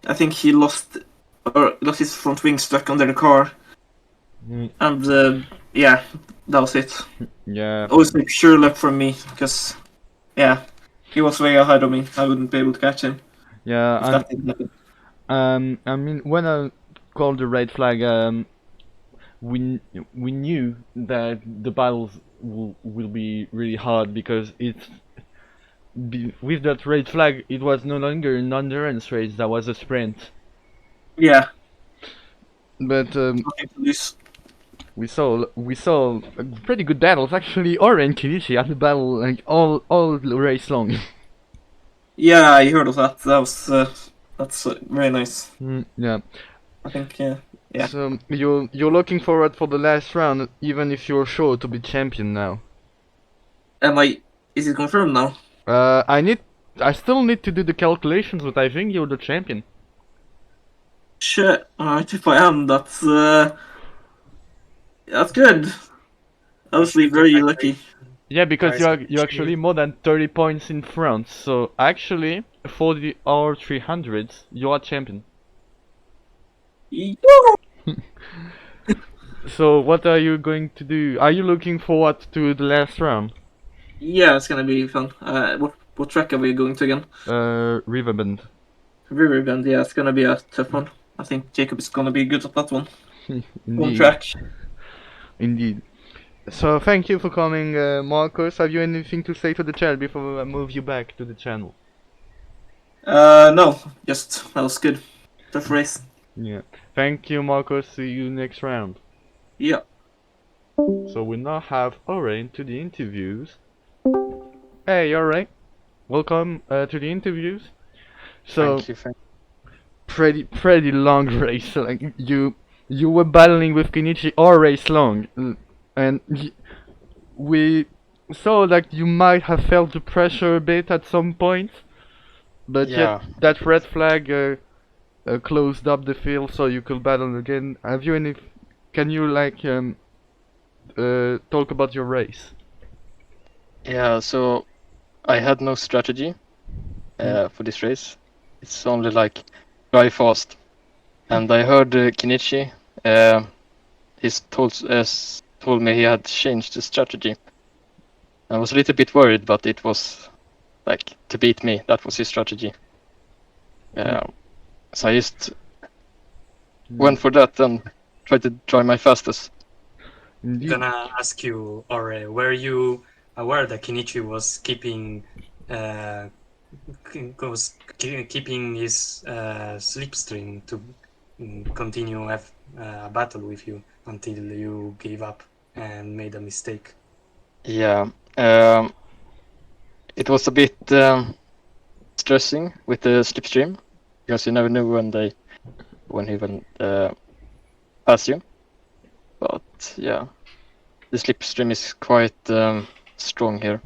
I think he lost his front wing stuck under the car, Mm, and yeah, that was it. yeah, Always like sure luck from me because yeah, he was way ahead of me. I wouldn't be able to catch him yeah. if that didn't happen. I mean, when I called the red flag, we knew that the battles will be really hard because with that red flag, it was no longer an endurance race; that was a sprint. Yeah, But nothing to lose. we saw pretty good battles actually. Ore and Kenichi had a battle like all race long. Yeah, I heard of that. That's very nice. Yeah. I think yeah. So you're looking forward for the last round, even if you're sure to be champion now. Am I? Is it confirmed now? Uh, I need, I still need to do the calculations, but I think you're the champion. Shit. Alright, if I am, that's good. Obviously, very lucky. Yeah, because Guys, you're actually more than 30 points in front. So actually, for the R300s, you are champion. So what are you going to do? Are you looking forward to the last round? Yeah, it's gonna be fun. What track are we going to again? Riverbend. Riverbend. Yeah, it's gonna be a tough one. I think Jacob is gonna be good at that one. On Indeed, track. indeed. So thank you for coming, Marcos. Have you anything to say to the chat before I move you back to the channel? No, just that was good. Tough race. Yeah. Thank you, Marcos. See you next round. Yeah. So we now have Oren to the interviews. Hey, alright. Welcome to the interviews. So Thank you. pretty long race. Like you were battling with Kenichi all race long, and we saw that you might have felt the pressure a bit at some point, but Yeah. yet that red flag closed up the field so you could battle again. Have you any? Can you like talk about your race? Yeah, so I had no strategy for this race. It's only like drive fast. And I heard Kenichi, he's told me he had changed the strategy. I was a little bit worried, but it was like to beat me. That was his strategy. So I just went for that and tried to drive my fastest. I'm Indeed. gonna ask you, or were you aware that Kenichi was keeping keeping his slipstream to continue a battle with you until you gave up and made a mistake? Yeah, it was a bit stressing with the slipstream because you never knew when he will pass you. But yeah, the slipstream is quite strong here.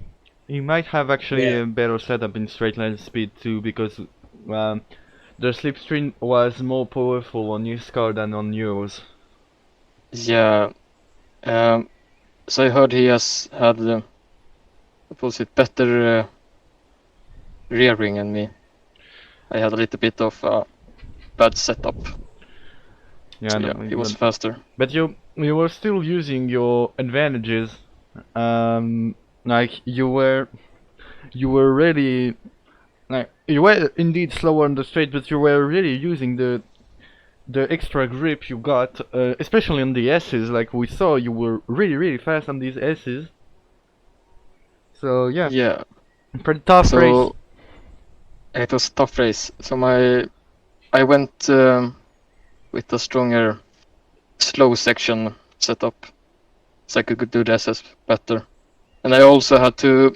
You might have actually Yeah. a better setup in straight line speed too, because the slipstream was more powerful on his car than on yours. Yeah, so I heard he has had what was it, better rear wing than me. I had a little bit of bad setup. Yeah, So no, yeah, he was faster. but you were still using your advantages. Like you were really like you were indeed slower on the straight, but you were really using the extra grip you got, especially on the S's. Like we saw, you were really fast on these S's. So yeah, Yeah, pretty tough race. so it was a tough race. So I went with a stronger slow section setup, so I could do the SS better. And I also had to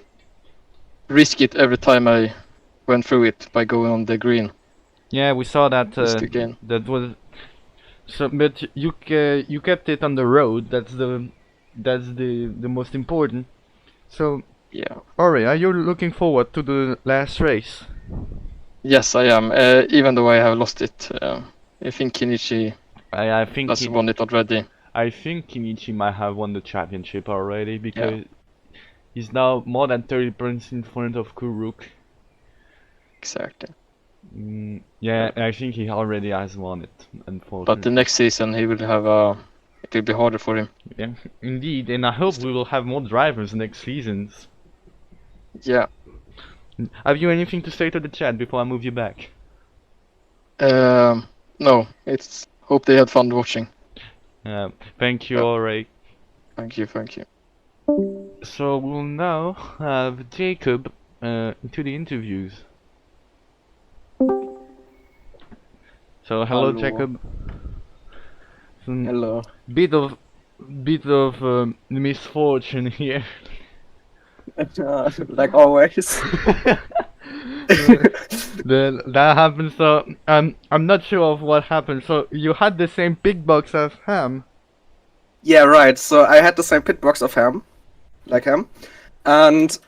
risk it every time I went through it by going on the green. Yeah, we saw that. Just to gain. That was so, but you kept it on the road. That's the most important. So, Yeah. Ori, are you looking forward to the last race? Yes, I am. Even though I have lost it, I think Kenichi I think has won it already. I think Kenichi might have won the championship already because He's now more than 30 points in front of Kuruk. Exactly. Yeah, I think he already has won it, But unfortunately. the next season he will have a. It will be harder for him. Yeah, indeed, and I hope we will have more drivers next seasons. Yeah. Have you anything to say to the chat before I move you back? No. It's. Hope they had fun watching. Thank you, Yeah. AREC. Thank you. Thank you. So we'll now have Jacob into the interviews. So hello, Hello. Jacob. Some Hello. bit of misfortune here. Like always. That happened. So I'm not sure of what happened. So you had the same big box as Ham. Yeah, right. So I had the same pit box of him, like him, and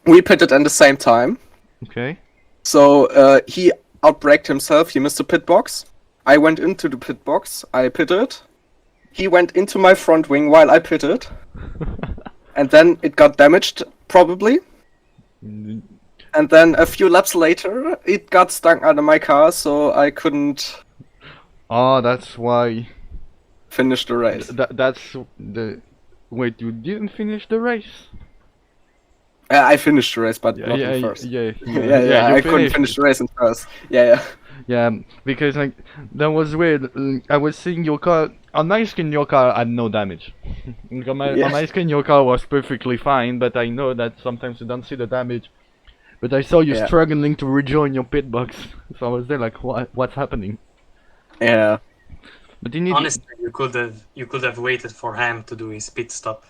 we pitted at the same time. Okay. So he outbraked himself. He missed the pit box. I went into the pit box. I pitted. He went into my front wing while I pitted, and then it got damaged probably. And then a few laps later, it got stuck under my car, so I couldn't Oh, that's why. finish the race. That's the. Wait, you didn't finish the race? I finished the race, but not yeah, in first. yeah, Yeah, you I couldn't finished finish it. the race in first. Yeah. Yeah, because like that was weird. I was seeing your car on my screen. Your car had no damage. On my screen, your car was perfectly fine. But I know that sometimes you don't see the damage. But I saw you Yeah. struggling to rejoin your pit box, so I was there like, what's happening? Yeah. But you need Honestly, you could have waited for Ham to do his pit stop.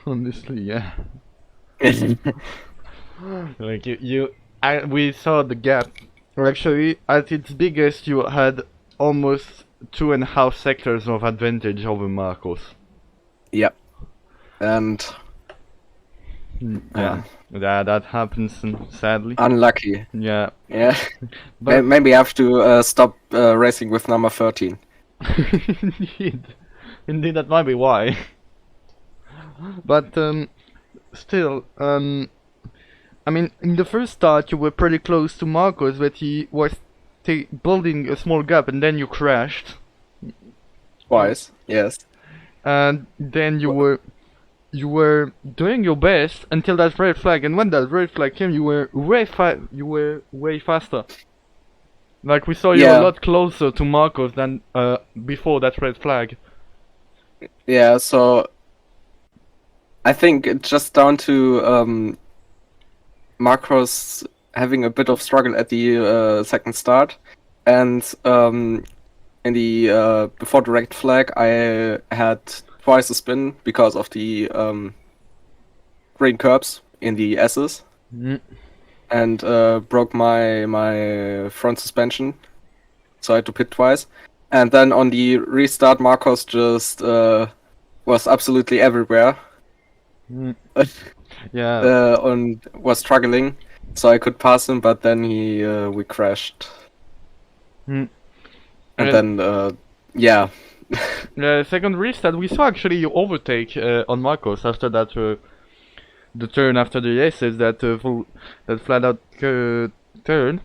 honestly, yeah. Like we saw the gap. Actually, at its biggest, you had almost 2.5 sectors of advantage over Marcos. Yep. And Yeah, that happens, sadly. unlucky. Yeah, Yeah. but Maybe I have to stop racing with number 13. indeed, that might be why. But still, I mean, in the first start, you were pretty close to Marcos, but he was building a small gap, and then you crashed, Twice. Yes. and then you were doing your best until that red flag, and when that red flag came, you were way faster. Like we saw you a Yeah. lot closer to Marcos than before that red flag. Yeah, so I think it's just down to Marcos having a bit of struggle at the second start, and in the before the red flag, I had twice the spin because of the green curbs in the S's, and broke my front suspension, so I had to pit twice. And then on the restart, Marcos just was absolutely everywhere. Yeah. And was struggling, so I could pass him, but then we crashed, Mm. and then yeah, The second restart, we saw actually you overtake on Marcos after that the turn after the aces that flat out turn,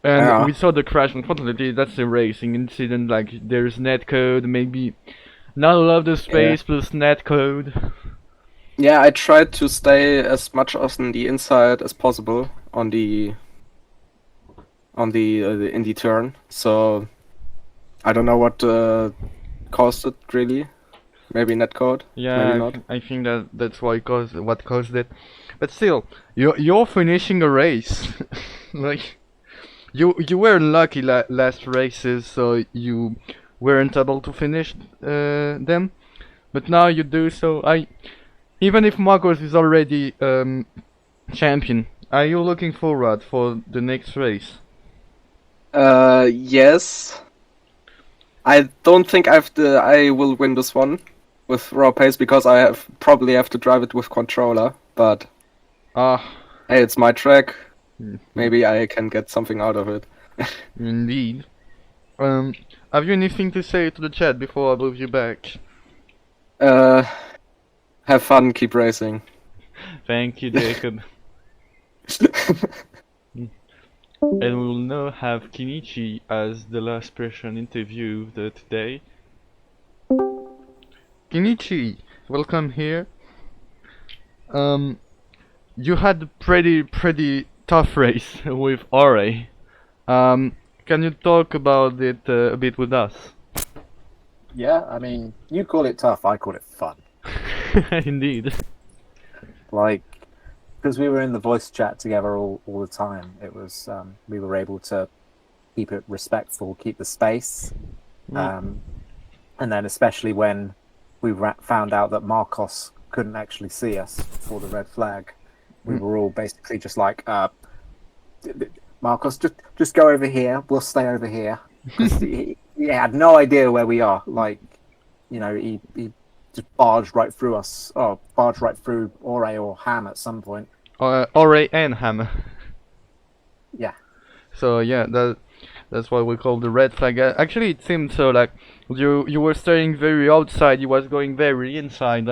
and Yeah. we saw the crash. Unfortunately, that's a racing incident. Like there's netcode, maybe not a lot of the space plus netcode. yeah. I tried to stay as much on the inside as possible on the in the turn. So I don't know what caused it really. Maybe netcode. Yeah, Maybe not. I think that's what caused it. But still, you're finishing a race. Like you were lucky last races, so you weren't able to finish them. But now you do so. Even if Marcos is already champion, are you looking forward for the next race? Yes. I don't think I will win this one with raw pace because I probably have to drive it with controller. But Ah, hey, it's my track. Maybe I can get something out of it. indeed. Have you anything to say to the chat before I move you back? Have fun, keep racing. Thank you, Jacob. And we will now have Kinichi as the last person interviewed today. Kinichi, welcome here. You had a pretty tough race with AREC. Can you talk about it a bit with us? Yeah, I mean, you call it tough, I call it fun. Indeed. Like, because we were in the voice chat together all the time, it was we were able to keep it respectful, keep the space, and then especially when we found out that Marcos couldn't actually see us for the red flag, we were all basically just like, Marcos, just go over here. We'll stay over here. 'Cause he had no idea where we are. Like, you know, he just barged right through us. Oh, barged right through Ore or Ham at some point. AREC and Hammer. Yeah. So yeah, that's what we call the red flag. Actually, it seemed so like you were staying very outside. You was going very inside.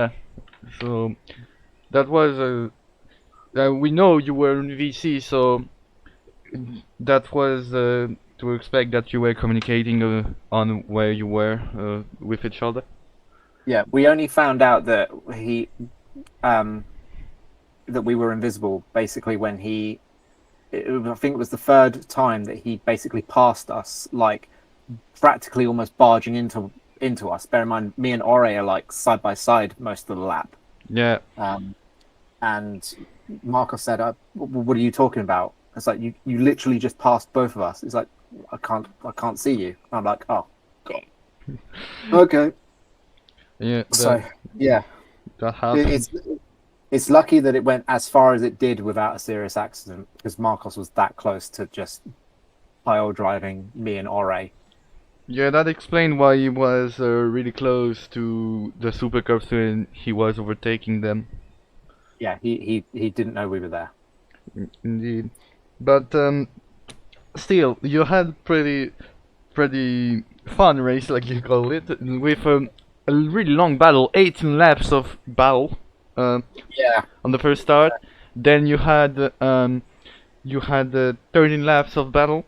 So that was we know you were in VC, so that was to expect that you were communicating on where you were with each other. Yeah, we only found out that that we were invisible basically when I think it was the third time that he basically passed us, like practically almost barging into us. Bear in mind, me and Ore are like side by side most of the lap. Yeah. And Marcos said, "What are you talking about?" It's like you literally just passed both of us. It's like I can't see you. I'm like, oh god. Okay. Yeah. So yeah, that happened. it's lucky that it went as far as it did without a serious accident, because Marcos was that close to just pile driving me and Ore. Yeah, that explained why he was really close to the Supercups when he was overtaking them. Yeah, he didn't know we were there. Indeed, but still, you had pretty fun race, like you call it, with a really long battle, 18 laps of battle. Yeah. On the first start, then you had 13 laps of battle.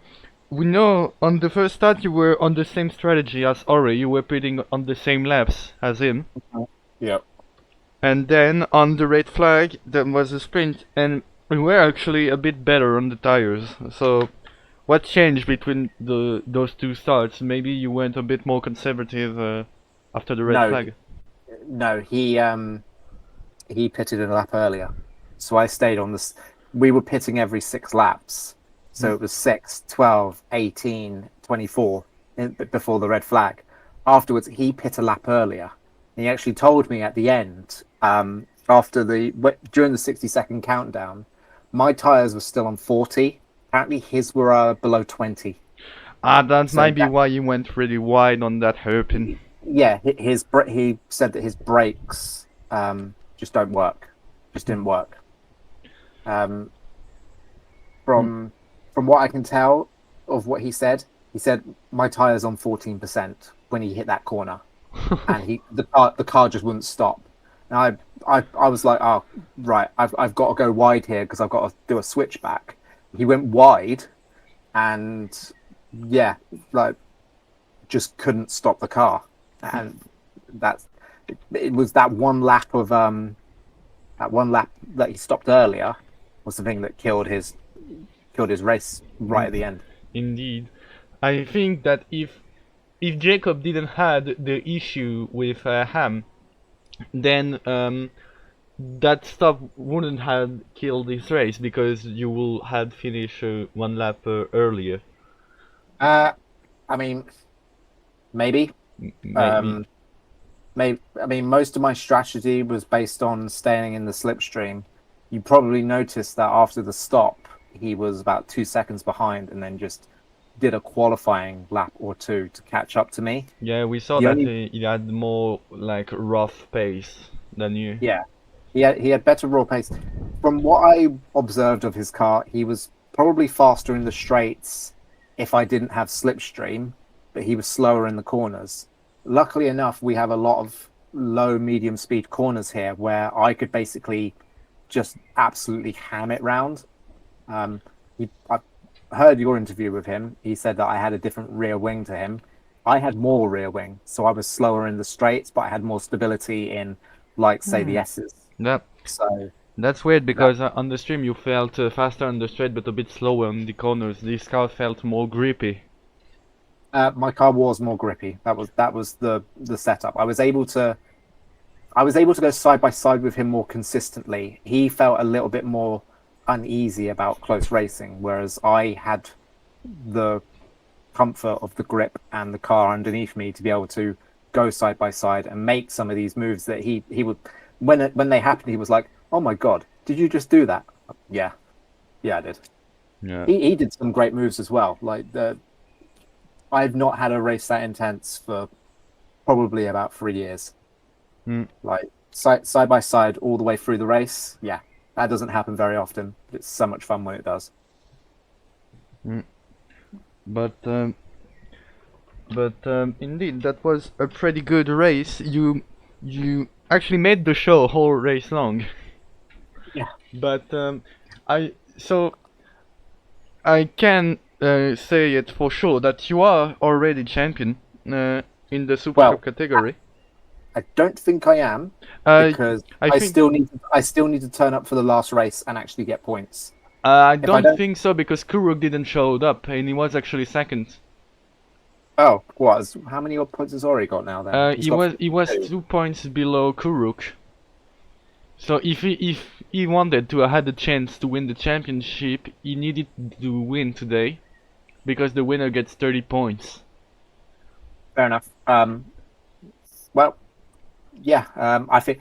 We know on the first start you were on the same strategy as Ori. You were pitting on the same laps as him. Yep. And then on the red flag, there was a sprint, and we were actually a bit better on the tires. So, what changed between those two starts? Maybe you went a bit more conservative after the red flag. No, he pitted a lap earlier, so I stayed on this. We were pitting every 6 laps, so it was 6, 12, 18, 24 before the red flag. Afterwards, he pit a lap earlier. And he actually told me at the end, during the 60-second countdown, my tires were still on 40. Apparently, his were below 20. That might be why you went really wide on that hairpin. Yeah, he said that his brakes just don't work. Just didn't work. From what I can tell of what he said my tire's on 14% when he hit that corner, and the car just wouldn't stop. And I was like, oh right, I've got to go wide here because I've got to do a switchback. He went wide, and yeah, like just couldn't stop the car, and it was that one lap that he stopped earlier was the thing that killed his race right at the end. Indeed. I think that if Jacob didn't had the issue with Ham, then that stop wouldn't have killed this race because you will had finished 1 lap earlier. I mean, maybe. Maybe. Maybe. I mean, most of my strategy was based on staying in the slipstream. You probably noticed that after the stop, he was about 2 seconds behind, and then just did a qualifying lap or two to catch up to me. Yeah, we saw that he had more like rough pace than you. Yeah, he had better raw pace. From what I observed of his car, he was probably faster in the straights if I didn't have slipstream, but he was slower in the corners. Luckily enough, we have a lot of low medium speed corners here where I could basically just absolutely ham it round. I heard your interview with him. He said that I had a different rear wing to him. I had more rear wing, so I was slower in the straights, but I had more stability in, like, say, the S's. That So that's weird because on the stream you felt faster on the straight but a bit slower on the corners. This car felt more grippy. my car was more grippy. That was the setup. I was able to go side by side with him more consistently. He felt a little bit more uneasy about close racing, whereas I had the comfort of the grip and the car underneath me to be able to go side by side and make some of these moves that he would, when they happened, he was like, "Oh my god, did you just do that?" Yeah, I did. Yeah. He did some great moves as well. Like I've not had a race that intense for probably about 3 years. Like side by side all the way through the race. Yeah, that doesn't happen very often. It's so much fun when it does. But indeed, that was a pretty good race. You actually made the show whole race long. Yeah. But I can say it for sure that you are already champion in the Super Well, Cup category. I don't think I am because I I think- still need to turn up for the last race and actually get points. I I don't don't- think so because Kuruk didn't show up and he was actually second. Oh, what? How many odd points has Ori got now then? He's got He was 52. 2 points below Kuruk. So if he wanted to had a chance to win the championship, he needed to win today, because the winner gets 30 points. Fair enough. Well, yeah. I think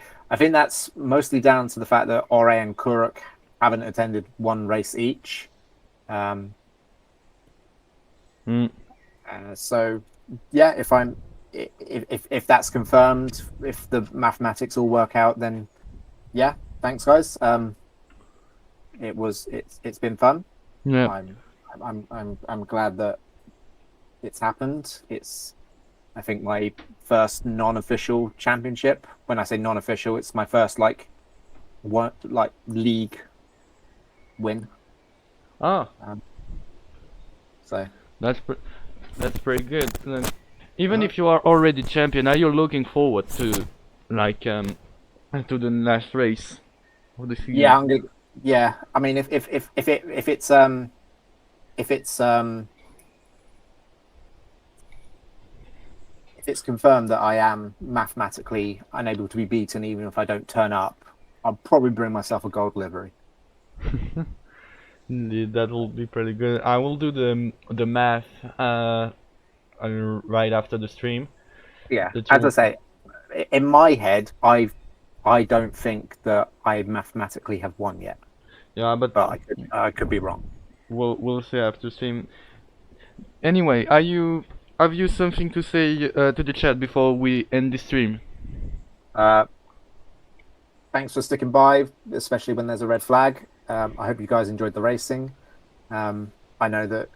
that's mostly down to the fact that Ore and Kuruk haven't attended one race each. So, yeah, if that's confirmed, if the mathematics all work out, then yeah, thanks guys. It's been fun. Yeah. I'm glad that it's happened. It's, I think, my first non-official championship. When I say non-official, it's my first league win. Ah, So that's pretty good. Then, even if you are already champion, are you looking forward to to the last race of the season? yeah, yeah. I mean, if it's confirmed that I am mathematically unable to be beaten, even if I don't turn up, I'll probably bring myself a gold livery. Indeed, that will be pretty good. I will do the math right after the stream. Yeah, The as I two- say, in my head, I don't think that I mathematically have won yet, Yeah, but but I could be wrong. we'll see after stream. Anyway, have you something to say to the chat before we end the stream? Thanks for sticking by, especially when there's a red flag. I hope you guys enjoyed the racing. I know that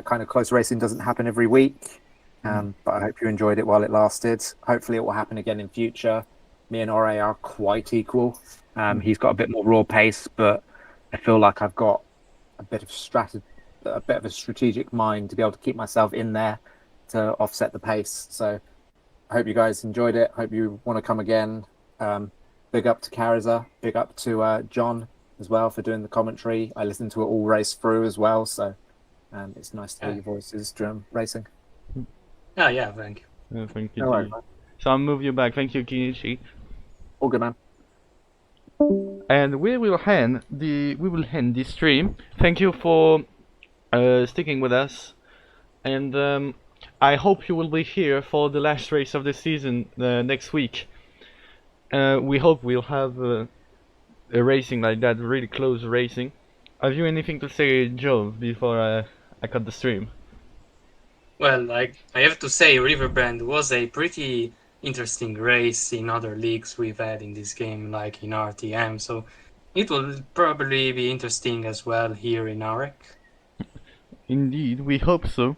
kind of close racing doesn't happen every week, but I hope you enjoyed it while it lasted. Hopefully it will happen again in future. Me and Ore are quite equal. He's got a bit more raw pace, but I feel like I've got a bit of a strategic mind to be able to keep myself in there to offset the pace. So I hope you guys enjoyed it. Hope you want to come again. Big up to Kariza. Big up to John as well for doing the commentary. I listened to it all race through as well, so it's nice to hear your voices during racing. Oh, yeah, thank you. Thank you. All right, G. man. So I'll move you back. Thank you, Kinichi. All good, man. And we will end the stream. Thank you for sticking with us, and I hope you will be here for the last race of the season next week. We hope we'll have a racing like that, really close racing. Have you anything to say, Joe, before I cut the stream? Well, I have to say, Riverbend was a pretty interesting race in other leagues we've had in this game, like in RTM. So it will probably be interesting as well here in AREC. Indeed, we hope so.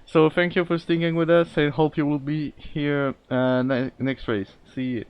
So thank you for sticking with us, and hope you will be here next race. See you.